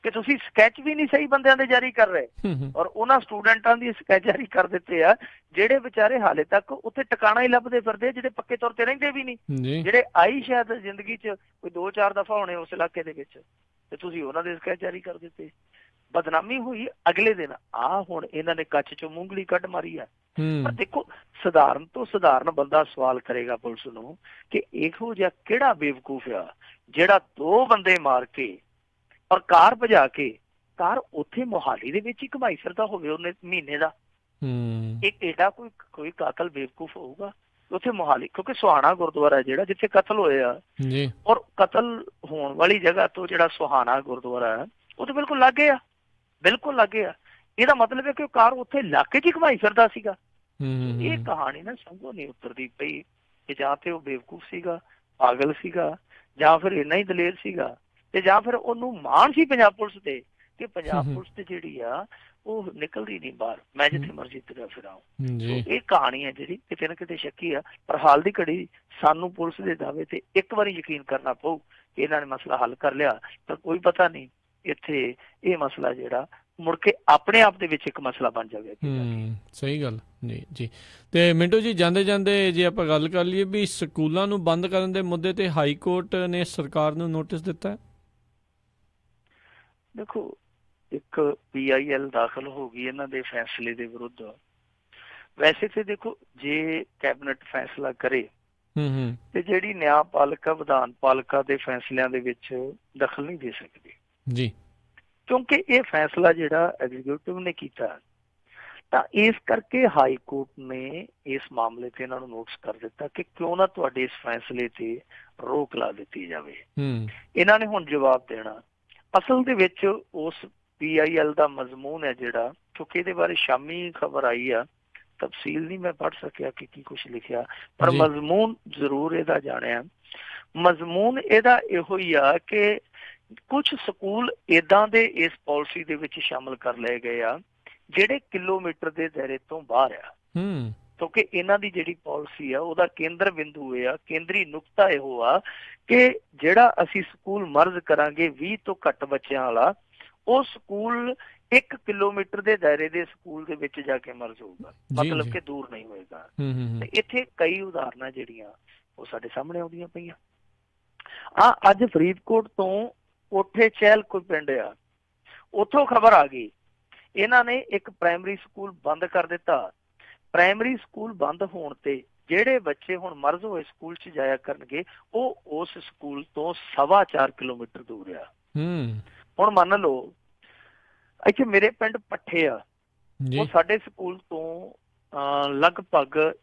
ਕਿ ਤੁਸੀਂ ਸਕੈਚ ਵੀ ਨਹੀਂ ਸਹੀ ਬੰਦਿਆਂ ਦੇ ਜਾਰੀ ਕਰ ਰਹੇ, ਔਰ ਉਹਨਾਂ ਸਟੂਡੈਂਟਾਂ ਦੀ ਸਕੈਚ ਜਾਰੀ ਕਰ ਦਿੱਤੇ ਆ ਜਿਹੜੇ ਵਿਚਾਰੇ ਹਾਲੇ ਤੱਕ ਉੱਥੇ ਟਿਕਾਣਾ ਹੀ ਲੱਭਦੇ ਫਿਰਦੇ, ਜਿਹੜੇ ਪੱਕੇ ਤੌਰ ਤੇ ਰਹਿੰਦੇ ਵੀ ਨਹੀਂ, ਜਿਹੜੇ ਆਈ ਸ਼ਾਇਦ ਜ਼ਿੰਦਗੀ ਚ ਕੋਈ 2-4 ਦਫਾ ਹੋਣੇ ਉਸ ਇਲਾਕੇ ਦੇ ਵਿੱਚ, ਤੇ ਤੁਸੀਂ ਉਹਨਾਂ ਦੇ ਸਕੈਚ ਜਾਰੀ ਕਰ ਦਿੱਤੇ। ਬਦਨਾਮੀ ਹੋਈ। ਅਗਲੇ ਦਿਨ ਹੁਣ ਇਹਨਾਂ ਨੇ ਕੱਚ ਚੋਂ ਮੂੰਗਲੀ ਕੱਢ ਮਾਰੀ ਆ। ਪਰ ਦੇਖੋ ਸਧਾਰਨ ਤੋਂ ਸਧਾਰਨ ਬੰਦਾ ਸਵਾਲ ਕਰੇਗਾ ਪੁਲਿਸ ਨੂੰ ਕਿ ਇਹੋ ਜਿਹਾ ਕਿਹੜਾ ਬੇਵਕੂਫ ਆ ਜਿਹੜਾ 2 ਬੰਦੇ ਮਾਰ ਕੇ ਔਰ ਕਾਰ ਭਜਾ ਕੇ, ਕਾਰ ਉੱਥੇ ਮੋਹਾਲੀ ਦੇ ਵਿੱਚ ਹੀ ਘੁਮਾਈ ਫਿਰਦਾ ਹੋਵੇ ਉਹਨੇ ਮਹੀਨੇ ਦਾ। ਇੱਕ ਏਡਾ ਕੋਈ ਕਾਤਲ ਬੇਵਕੂਫ ਹੋਊਗਾ ਉੱਥੇ ਮੋਹਾਲੀ, ਕਿਉਂਕਿ ਸੁਹਾਣਾ ਗੁਰਦੁਆਰਾ ਜਿਹੜਾ ਜਿੱਥੇ ਕਤਲ ਹੋਏ ਆ, ਔਰ ਕਤਲ ਹੋਣ ਵਾਲੀ ਜਗ੍ਹਾ ਤੋਂ ਜਿਹੜਾ ਸੁਹਾਣਾ ਗੁਰਦੁਆਰਾ ਹੈ ਉਹ ਤੇ ਬਿਲਕੁਲ ਲਾਗੇ ਆ, ਬਿਲਕੁਲ ਲਾਗੇ ਆ। ਇਹਦਾ ਮਤਲਬ ਹੈ ਕਿ ਉਹ ਕਾਰ ਉੱਥੇ ਇਲਾਕੇ 'ਚ ਹੀ ਘੁਮਾਈ ਫਿਰਦਾ ਸੀਗਾ। ਇਹ ਕਹਾਣੀ ਨਾ ਸੰਗੋਂ ਨਹੀਂ ਉਤਰਦੀ ਪਈ ਕਿ ਜਾਂ ਤੇ ਉਹ ਬੇਵਕੂਫ ਸੀਗਾ, ਪਾਗਲ ਸੀਗਾ, ਜਾਂ ਫਿਰ ਇੰਨਾ ਹੀ ਦਲੇਰ ਸੀਗਾ, ਤੇ ਜਾਂ ਫਿਰ ਉਹਨੂੰ ਮਾਣ ਸੀ ਪੰਜਾਬ ਪੁਲਿਸ ਤੇ ਕਿ ਪੰਜਾਬ ਪੁਲਿਸ ਤੇ ਜਿਹੜੀ ਆ ਉਹ ਨਿਕਲਦੀ ਨਹੀਂ ਬਾਹਰ, ਮੈਂ ਜਿੱਥੇ ਮਰਜ਼ੀ ਤੁਰਿਆ ਫਿਰਾਂ। ਇਹ ਕਹਾਣੀ ਹੈ ਜਿਹੜੀ ਕਿਤੇ ਨਾ ਕਿਤੇ ਸ਼ੱਕੀ ਆ। ਪਰ ਹਾਲ ਦੀ ਘੜੀ ਸਾਨੂੰ ਪੁਲਿਸ ਦੇ ਦਾਅਵੇ ਤੇ ਇੱਕ ਵਾਰੀ ਯਕੀਨ ਕਰਨਾ ਪਊ ਕਿ ਇਹਨਾਂ ਨੇ ਮਸਲਾ ਹੱਲ ਕਰ ਲਿਆ, ਪਰ ਕੋਈ ਪਤਾ ਨਹੀਂ ਇੱਥੇ ਇਹ ਮਸਲਾ ਜਿਹੜਾ ਮੁੜ ਕੇ ਆਪਣੇ ਆਪ ਦੇ ਵਿੱਚ ਇੱਕ ਮਸਲਾ ਬਣ ਜਾਵੇ। ਸਹੀ ਗੱਲ ਜੀ। ਤੇ ਮਿੰਟੂ ਜੀ, ਜਾਂਦੇ ਜਾਂਦੇ ਜੇ ਆਪਾਂ ਗੱਲ ਕਰ ਲਈਏ ਵੀ ਸਕੂਲਾਂ ਨੂੰ ਬੰਦ ਕਰਨ ਦੇ ਮੁੱਦੇ ਤੇ ਹਾਈ ਕੋਰਟ ਨੇ ਸਰਕਾਰ ਨੂੰ ਨੋਟਿਸ ਦਿੱਤਾ। ਦੇਖੋ ਇੱਕ PIL ਦਾਖਲ ਹੋ ਗਈ ਇਹਨਾਂ ਦੇ ਫੈਸਲੇ ਦੇ ਵਿਰੁੱਧ। ਵੈਸੇ ਤੇ ਦੇਖੋ ਜੇ ਕੈਬਨਿਟ ਫੈਸਲਾ ਕਰੇ ਤੇ ਜਿਹੜੀ ਨਿਆਂਪਾਲਿਕਾ ਵਿਧਾਨ ਪਾਲਿਕਾ ਦੇ ਫੈਸਲਿਆਂ ਦੇ ਵਿੱਚ ਦਖਲ ਨਹੀਂ ਦੇ ਸਕਦੀ ਜੀ, ਕਿਉਂਕਿ ਇਹ ਫੈਸਲਾ ਜਿਹੜਾ ਐਗਜ਼ੀਕਿਊਟਿਵ ਨੇ ਕੀਤਾ, ਤਾਂ ਇਸ ਕਰਕੇ ਹਾਈ ਕੋਰਟ ਨੇ ਇਸ ਮਾਮਲੇ ਤੇ ਇਹਨਾਂ ਨੂੰ ਨੋਟਿਸ ਕਰ ਦਿੱਤਾ ਕਿ ਕਿਉਂ ਨਾ ਤੁਹਾਡੇ ਇਸ ਫੈਸਲੇ ਤੇ ਰੋਕ ਲਾ ਦਿੱਤੀ ਜਾਵੇ। ਇਹਨਾਂ ਨੇ ਹੁਣ ਜਵਾਬ ਦੇਣਾ। ਅਸਲ ਦੇ ਵਿੱਚ ਉਸ PIL ਦਾ ਮਜ਼ਮੂਨ ਹੈ ਜਿਹੜਾ, ਕਿਉਂਕਿ ਇਹਦੇ ਬਾਰੇ ਸ਼ਾਮੀ ਖਬਰ ਆਈ ਆ, ਤਫਸੀਲ ਨਹੀਂ ਮੈਂ ਪੜ੍ਹ ਸਕਿਆ ਕਿ ਕੀ ਕੁਛ ਲਿਖਿਆ, ਪਰ ਮਜ਼ਮੂਨ ਜ਼ਰੂਰ ਇਹਦਾ ਜਾਣਿਆ। ਮਜ਼ਮੂਨ ਇਹਦਾ ਇਹੋ ਹੀ ਆ ਕਿ ਕੁਝ ਸਕੂਲ ਏਦਾਂ ਦੇ ਇਸ ਪਾਲਿਸੀ ਦੇ ਵਿੱਚ ਸ਼ਾਮਲ ਕਰ ਲਏ ਗਏ ਆ ਜਿਹੜੇ ਕਿਲੋਮੀਟਰ ਦੇ ਦਾਇਰੇ ਤੋਂ ਬਾਹਰ ਆ, ਕਿਉਂਕਿ ਇਹਨਾਂ ਦੀ ਜਿਹੜੀ ਪਾਲਿਸੀ ਆ ਉਹਦਾ ਕੇਂਦਰ ਬਿੰਦੂ ਇਹ ਆ, ਕੇਂਦਰੀ ਨੁਕਤਾ ਇਹੋ ਆ ਕਿ ਜਿਹੜਾ ਅਸੀਂ ਸਕੂਲ ਮਰਜ਼ ਕਰਾਂਗੇ 20 ਤੋਂ ਘੱਟ ਬੱਚਿਆਂ ਵਾਲਾ, ਉਹ ਸਕੂਲ 1 ਕਿਲੋਮੀਟਰ ਦੇ ਦਾਇਰੇ ਦੇ ਸਕੂਲ ਦੇ ਵਿੱਚ ਜਾ ਕੇ ਮਰਜ਼ ਹੋਊਗਾ, ਮਤਲਬ ਕਿ ਦੂਰ ਨਹੀਂ ਹੋਏਗਾ। ਤੇ ਇੱਥੇ ਕਈ ਉਦਾਹਰਨਾਂ ਜਿਹੜੀਆਂ ਉਹ ਸਾਡੇ ਸਾਹਮਣੇ ਆਉਂਦੀਆਂ ਪਈਆਂ। ਅੱਜ ਫਰੀਦਕੋਟ ਤੋਂ ਕੋਠੇ ਚਹਿਲ ਕੋਈ ਪਿੰਡ ਆ, ਉੱਥੋਂ ਖਬਰ ਆ ਗਈ ਇਹਨਾਂ ਨੇ ਇੱਕ ਪ੍ਰਾਇਮਰੀ ਸਕੂਲ ਬੰਦ ਕਰ ਦਿੱਤਾ। ਪ੍ਰਾਇਮਰੀ ਸਕੂਲ ਬੰਦ ਹੋਣ ਤੇ ਜਿਹੜੇ ਬੱਚੇ ਹੁਣ ਮਰਜ਼ ਹੋਏ ਸਕੂਲ 'ਚ ਜਾਇਆ ਕਰਨਗੇ ਉਹ ਉਸ ਸਕੂਲ ਤੋਂ 4.25 ਕਿਲੋਮੀਟਰ ਦੂਰ ਆ। ਹੁਣ ਮੰਨ ਲਓ ਇੱਥੇ ਮੇਰੇ ਪਿੰਡ ਪੱਠੇ ਆ, ਉਹ ਸਾਡੇ ਸਕੂਲ ਤੋਂ ਲਗਭਗ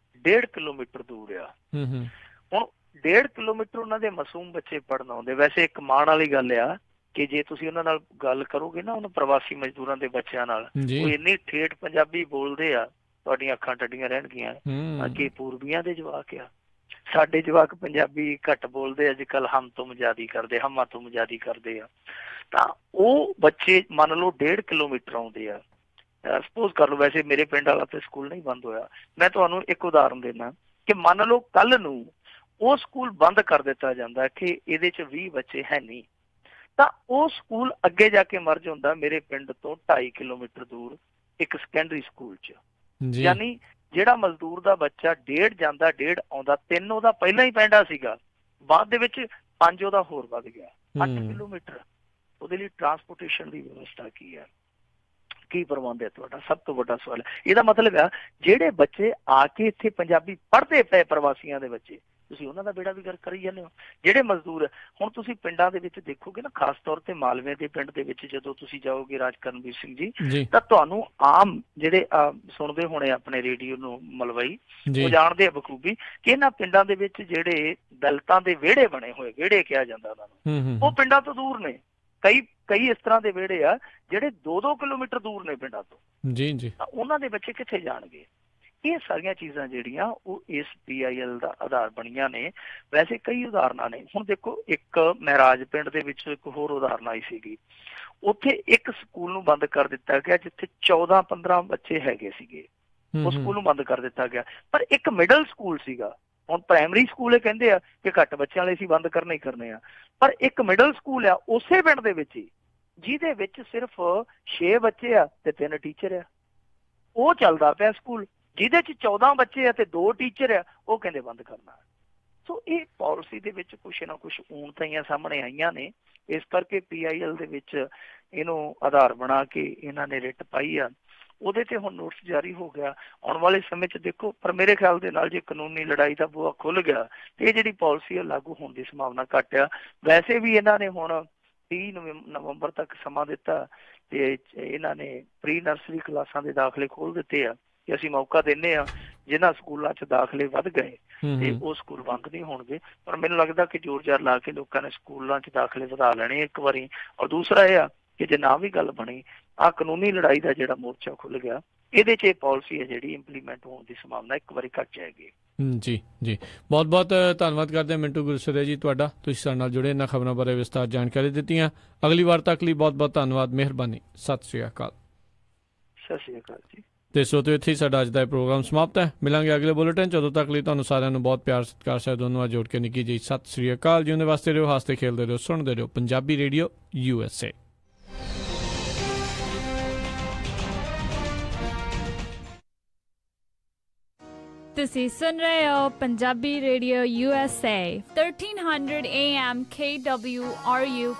1.5 ਕਿਲੋਮੀਟਰ ਦੂਰ ਆ। ਹੁਣ 1.5 ਕਿਲੋਮੀਟਰ ਉਹਨਾਂ ਦੇ ਮਾਸੂਮ ਬੱਚੇ ਪੜ੍ਹਨ ਆਉਂਦੇ। ਵੈਸੇ ਇੱਕ ਮਾਣ ਵਾਲੀ ਗੱਲ ਆ ਕਿ ਜੇ ਤੁਸੀਂ ਉਹਨਾਂ ਨਾਲ ਗੱਲ ਕਰੋਗੇ ਨਾ, ਉਹਨਾਂ ਪ੍ਰਵਾਸੀ ਮਜ਼ਦੂਰਾਂ ਦੇ ਬੱਚਿਆਂ ਨਾਲ, ਉਹ ਇੰਨੀ ਠੇਠ ਪੰਜਾਬੀ ਬੋਲਦੇ ਆ ਤੁਹਾਡੀਆਂ ਅੱਖਾਂ ਟੱਡੀਆਂ ਰਹਿਣਗੀਆਂ ਕਿ ਪੂਰਬੀਆਂ ਦੇ ਜਵਾਕ ਆ। ਸਾਡੇ ਜਵਾਕ ਪੰਜਾਬੀ ਘੱਟ ਬੋਲਦੇ ਅੱਜ ਕੱਲ੍ਹ, ਹਮ ਤੁਮ ਜ਼ਿਆਦੀ ਕਰਦੇ, ਹਮਾ ਤੁਮ ਜ਼ਿਆਦੀ ਕਰਦੇ ਆ। ਤਾਂ ਉਹ ਬੱਚੇ ਮੰਨ ਲਓ 1.5 ਕਿਲੋਮੀਟਰ ਆਉਂਦੇ ਆ। ਸਪੋਜ਼ ਕਰ ਲਓ, ਵੈਸੇ ਮੇਰੇ ਪਿੰਡ ਵਾਲਾ ਤੇ ਸਕੂਲ ਨਹੀਂ ਬੰਦ ਹੋਇਆ, ਮੈਂ ਤੁਹਾਨੂੰ ਇੱਕ ਉਦਾਹਰਨ ਦੇਣਾ ਕਿ ਮੰਨ ਲਓ ਕੱਲ ਨੂੰ ਉਹ ਸਕੂਲ ਬੰਦ ਕਰ ਦਿੱਤਾ ਜਾਂਦਾ ਕਿ ਇਹਦੇ 'ਚ 20 ਬੱਚੇ ਹੈ ਨਹੀਂ, ਤਾਂ ਉਹ ਸਕੂਲ ਅੱਗੇ ਜਾ ਕੇ ਮਰਜ ਹੁੰਦਾ ਮੇਰੇ ਪਿੰਡ ਤੋਂ 2.5 ਕਿਲੋਮੀਟਰ ਦੂਰ ਇੱਕ ਸੈਕੰਡਰੀ ਸਕੂਲ 'ਚ। ਯਾਨੀ ਜਿਹੜਾ ਮਜ਼ਦੂਰ ਦਾ ਬੱਚਾ 1.5 ਜਾਂਦਾ 1.5 ਆਉਂਦਾ, 3 ਉਹਦਾ ਪਹਿਲਾਂ ਹੀ ਪੈਂਡਾ ਸੀਗਾ, ਬਾਅਦ ਦੇ ਵਿੱਚ 5 ਉਹਦਾ ਹੋਰ ਵੱਧ ਗਿਆ, 8 ਕਿਲੋਮੀਟਰ। ਉਹਦੇ ਲਈ ਟਰਾਂਸਪੋਰਟੇਸ਼ਨ ਦੀ ਵਿਵਸਥਾ ਕੀ ਹੈ, ਕੀ ਪ੍ਰਬੰਧ ਹੈ ਤੁਹਾਡਾ? ਸਭ ਤੋਂ ਵੱਡਾ ਸਵਾਲ ਹੈ। ਇਹਦਾ ਮਤਲਬ ਆ ਜਿਹੜੇ ਬੱਚੇ ਆ ਕੇ ਇੱਥੇ ਪੰਜਾਬੀ ਪੜ੍ਹਦੇ ਪਏ ਪ੍ਰਵਾਸੀਆਂ ਦੇ ਬੱਚੇ, ਤੁਸੀਂ ਉਹਨਾਂ ਦਾ ਬੇੜਾ ਵੀ ਗਰਕ ਕਰੀ ਜਾਂਦੇ ਹੋ। ਜਿਹੜੇ ਮਜ਼ਦੂਰ ਹੁਣ ਤੁਸੀਂ ਪਿੰਡਾਂ ਦੇ ਵਿੱਚ ਦੇਖੋਗੇ ਨਾ, ਖਾਸ ਤੌਰ ਤੇ ਮਾਲਵੇ ਦੇ ਪਿੰਡ ਦੇ ਵਿੱਚ ਜਦੋਂ ਤੁਸੀਂ ਜਾਓਗੇ ਰਾਜਕਰਨਵੀਰ ਸਿੰਘ ਜੀ, ਤਾਂ ਤੁਹਾਨੂੰ ਆਮ ਜਿਹੜੇ ਸੁਣਦੇ ਹੋਣੇ ਆਪਣੇ ਰੇਡੀਓ ਨੂੰ ਮਲਵਈ, ਉਹ ਜਾਣਦੇ ਆ ਬਖੂਬੀ ਕਿ ਇਹਨਾਂ ਪਿੰਡਾਂ ਦੇ ਵਿੱਚ ਜਿਹੜੇ ਦਲਿਤਾਂ ਦੇ ਵਿਹੜੇ ਬਣੇ ਹੋਏ, ਵਿਹੜੇ ਕਿਹਾ ਜਾਂਦਾ ਉਹਨਾਂ ਨੂੰ, ਉਹ ਪਿੰਡਾਂ ਤੋਂ ਦੂਰ ਨੇ। ਕਈ ਇਸ ਤਰ੍ਹਾਂ ਦੇ ਵਿਹੜੇ ਆ ਜਿਹੜੇ 2-2 ਕਿਲੋਮੀਟਰ ਦੂਰ ਨੇ ਪਿੰਡਾਂ ਤੋਂ। ਜੀ ਉਹਨਾਂ ਦੇ ਬੱਚੇ ਕਿੱਥੇ ਜਾਣਗੇ? ਇਹ ਸਾਰੀਆਂ ਚੀਜ਼ਾਂ ਜਿਹੜੀਆਂ ਉਹ ਇਸ PIL ਦਾ ਆਧਾਰ ਬਣੀਆਂ ਨੇ। ਵੈਸੇ ਕਈ ਉਦਾਹਰਨਾਂ ਨੇ। ਹੁਣ ਦੇਖੋ, ਇੱਕ ਮਹਿਰਾਜ ਪਿੰਡ ਦੇ ਵਿੱਚ ਇੱਕ ਹੋਰ ਉਦਾਹਰਨ ਆਈ ਸੀਗੀ। ਉੱਥੇ ਇੱਕ ਸਕੂਲ ਨੂੰ ਬੰਦ ਕਰ ਦਿੱਤਾ ਗਿਆ ਜਿੱਥੇ 14-15 ਬੱਚੇ ਹੈਗੇ ਸੀਗੇ। ਉਹ ਸਕੂਲ ਨੂੰ ਬੰਦ ਕਰ ਦਿੱਤਾ ਗਿਆ। ਪਰ ਇੱਕ ਮਿਡਲ ਸਕੂਲ ਸੀਗਾ। ਹੁਣ ਪ੍ਰਾਇਮਰੀ ਸਕੂਲ ਇਹ ਕਹਿੰਦੇ ਆ ਕਿ ਘੱਟ ਬੱਚਿਆਂ ਵਾਲੇ ਸੀ ਬੰਦ ਕਰਨੇ ਹੀ ਕਰਨੇ ਆ, ਪਰ ਇੱਕ ਮਿਡਲ ਸਕੂਲ ਆ ਉਸੇ ਪਿੰਡ ਦੇ ਵਿੱਚ ਹੀ, ਜਿਹਦੇ ਵਿੱਚ ਸਿਰਫ 6 ਬੱਚੇ ਆ ਤੇ 3 ਟੀਚਰ ਆ। ਉਹ ਚੱਲਦਾ ਪਿਆ ਸਕੂਲ ਜਿਹਦੇ ਚ 14 ਬੱਚੇ ਆ ਤੇ 2 ਟੀਚਰ ਆ, ਉਹ ਕਹਿੰਦੇ ਬੰਦ ਕਰਨਾ। ਸੋ ਇਹ ਪਾਲਿਸੀ ਦੇ ਵਿੱਚ ਕੁਛ ਨਾ ਕੁਛ ਊਣਤਾਈਆਂ ਸਾਹਮਣੇ ਆਈਆਂ ਨੇ। ਇਸ ਕਰਕੇ PIL ਦੇ ਵਿੱਚ ਇਹਨੂੰ ਆਧਾਰ ਬਣਾ ਕੇ ਇਹਨਾਂ ਨੇ ਰਿਟ ਪਾਈ ਆ। ਉਹਦੇ ਤੇ ਹੁਣ ਨੋਟਿਸ ਜਾਰੀ ਹੋ ਗਿਆ। ਆਉਣ ਵਾਲੇ ਸਮੇਂ 'ਚ ਦੇਖੋ, ਪਰ ਮੇਰੇ ਖਿਆਲ ਦੇ ਨਾਲ ਜੇ ਕਾਨੂੰਨੀ ਲੜਾਈ ਦਾ ਬੂਹਾ ਖੁੱਲ ਗਿਆ ਤੇ ਇਹ ਜਿਹੜੀ ਪਾਲਿਸੀ ਹੈ ਲਾਗੂ ਹੋਣ ਦੀ ਸੰਭਾਵਨਾ ਘੱਟ ਆ। ਵੈਸੇ ਵੀ ਇਹਨਾਂ ਨੇ ਹੁਣ 30 ਨਵੰਬਰ ਤੱਕ ਸਮਾਂ ਦਿੱਤਾ ਤੇ ਇਹਨਾਂ ਨੇ ਪ੍ਰੀ ਨਰਸਰੀ ਕਲਾਸਾਂ ਦੇ ਦਾਖਲੇ ਖੋਲ੍ਹ ਦਿੱਤੇ ਆ ਕਿ ਅਸੀਂ ਮੌਕਾ ਦਿੰਦੇ ਆ। ਜਿਨ੍ਹਾਂ ਸਕੂਲਾਂ 'ਚ ਦਾਖਲੇ ਵੱਧ ਗਏ ਤੇ ਉਹ ਸਕੂਲ ਬੰਦ ਨਹੀਂ ਹੋਣਗੇ। ਪਰ ਮੈਨੂੰ ਲੱਗਦਾ ਕਿ ਜ਼ੋਰ ਜ਼ਾਰ ਲਾ ਕੇ ਲੋਕਾਂ ਨੇ ਸਕੂਲਾਂ 'ਚ ਦਾਖਲੇ ਵਧਾ ਲੈਣੇ ਇੱਕ ਵਾਰੀ। ਔਰ ਦੂਸਰਾ ਇਹ ਆ ਕਿ ਜੇ ਨਾ ਵੀ ਗੱਲ ਬਣੀ, ਆਹ ਕਾਨੂੰਨੀ ਲੜਾਈ ਦਾ ਜਿਹੜਾ ਮੋਰਚਾ ਖੁੱਲ ਗਿਆ, ਇਹਦੇ 'ਚ ਇਹ ਪਾਲਿਸੀ ਹੈ ਜਿਹੜੀ ਇੰਪਲੀਮੈਂਟ ਹੋਣ ਦੀ ਸੰਭਾਵਨਾ ਇੱਕ ਵਾਰੀ ਘੱਟ ਜਾਏਗੀ। ਜੀ ਬਹੁਤ ਬਹੁਤ ਧੰਨਵਾਦ ਕਰਦੇ ਹਾਂ ਮਿੰਟੂ ਗੁਰਸਰੇ ਜੀ ਤੁਹਾਡਾ। ਤੁਸੀਂ ਸਾਡੇ ਨਾਲ ਜੁੜੇ, ਇਹਨਾਂ ਖਬਰਾਂ ਬਾਰੇ ਵਿਸਤਾਰ ਜਾਣਕਾਰੀ ਦਿੱਤੀਆਂ। ਅਗਲੀ ਵਾਰ ਤੱਕ ਲਈ ਬਹੁਤ ਬਹੁਤ ਧੰਨਵਾਦ, ਮਿਹਰਬਾਨੀ। ਸਤਿ ਸ਼੍ਰੀ ਅਕਾਲ। ਸਤਿ ਸ਼੍ਰੀ ਅਕਾਲ ਜੀ। ਤੇ ਸੋਤੋ ਇੱਥੇ ਹੀ ਸਾਡਾ ਅੱਜ ਦਾ ਇਹ ਪ੍ਰੋਗਰਾਮ ਸਮਾਪਤ ਹੈ। ਮਿਲਾਂਗੇ ਅਗਲੇ ਬੁਲੇਟਿਨ 'ਚ। ਉਦੋਂ ਤੱਕ ਲਈ ਤੁਹਾਨੂੰ ਸਾਰਿਆਂ ਨੂੰ ਬਹੁਤ ਪਿਆਰ ਸਤਿਕਾਰ ਸਹਿਤ ਧੰਨਵਾਦ ਜੋੜ ਕੇ ਨਿੱਕੀ ਜੀ ਸਤਿ ਸ਼੍ਰੀ ਅਕਾਲ। ਜਿਉਂਦੇ ਵਾਸਤੇ ਰਹੋ, ਹੱਸਦੇ ਖੇਲਦੇ ਰਹੋ, ਸੁਣਦੇ ਰਹੋ ਪੰਜਾਬੀ ਰੇਡੀਓ USA। ਤੁਸੀਂ ਸੁਣ ਰਹੇ ਹੋ Punjabi radio USA 1300 AM KWRU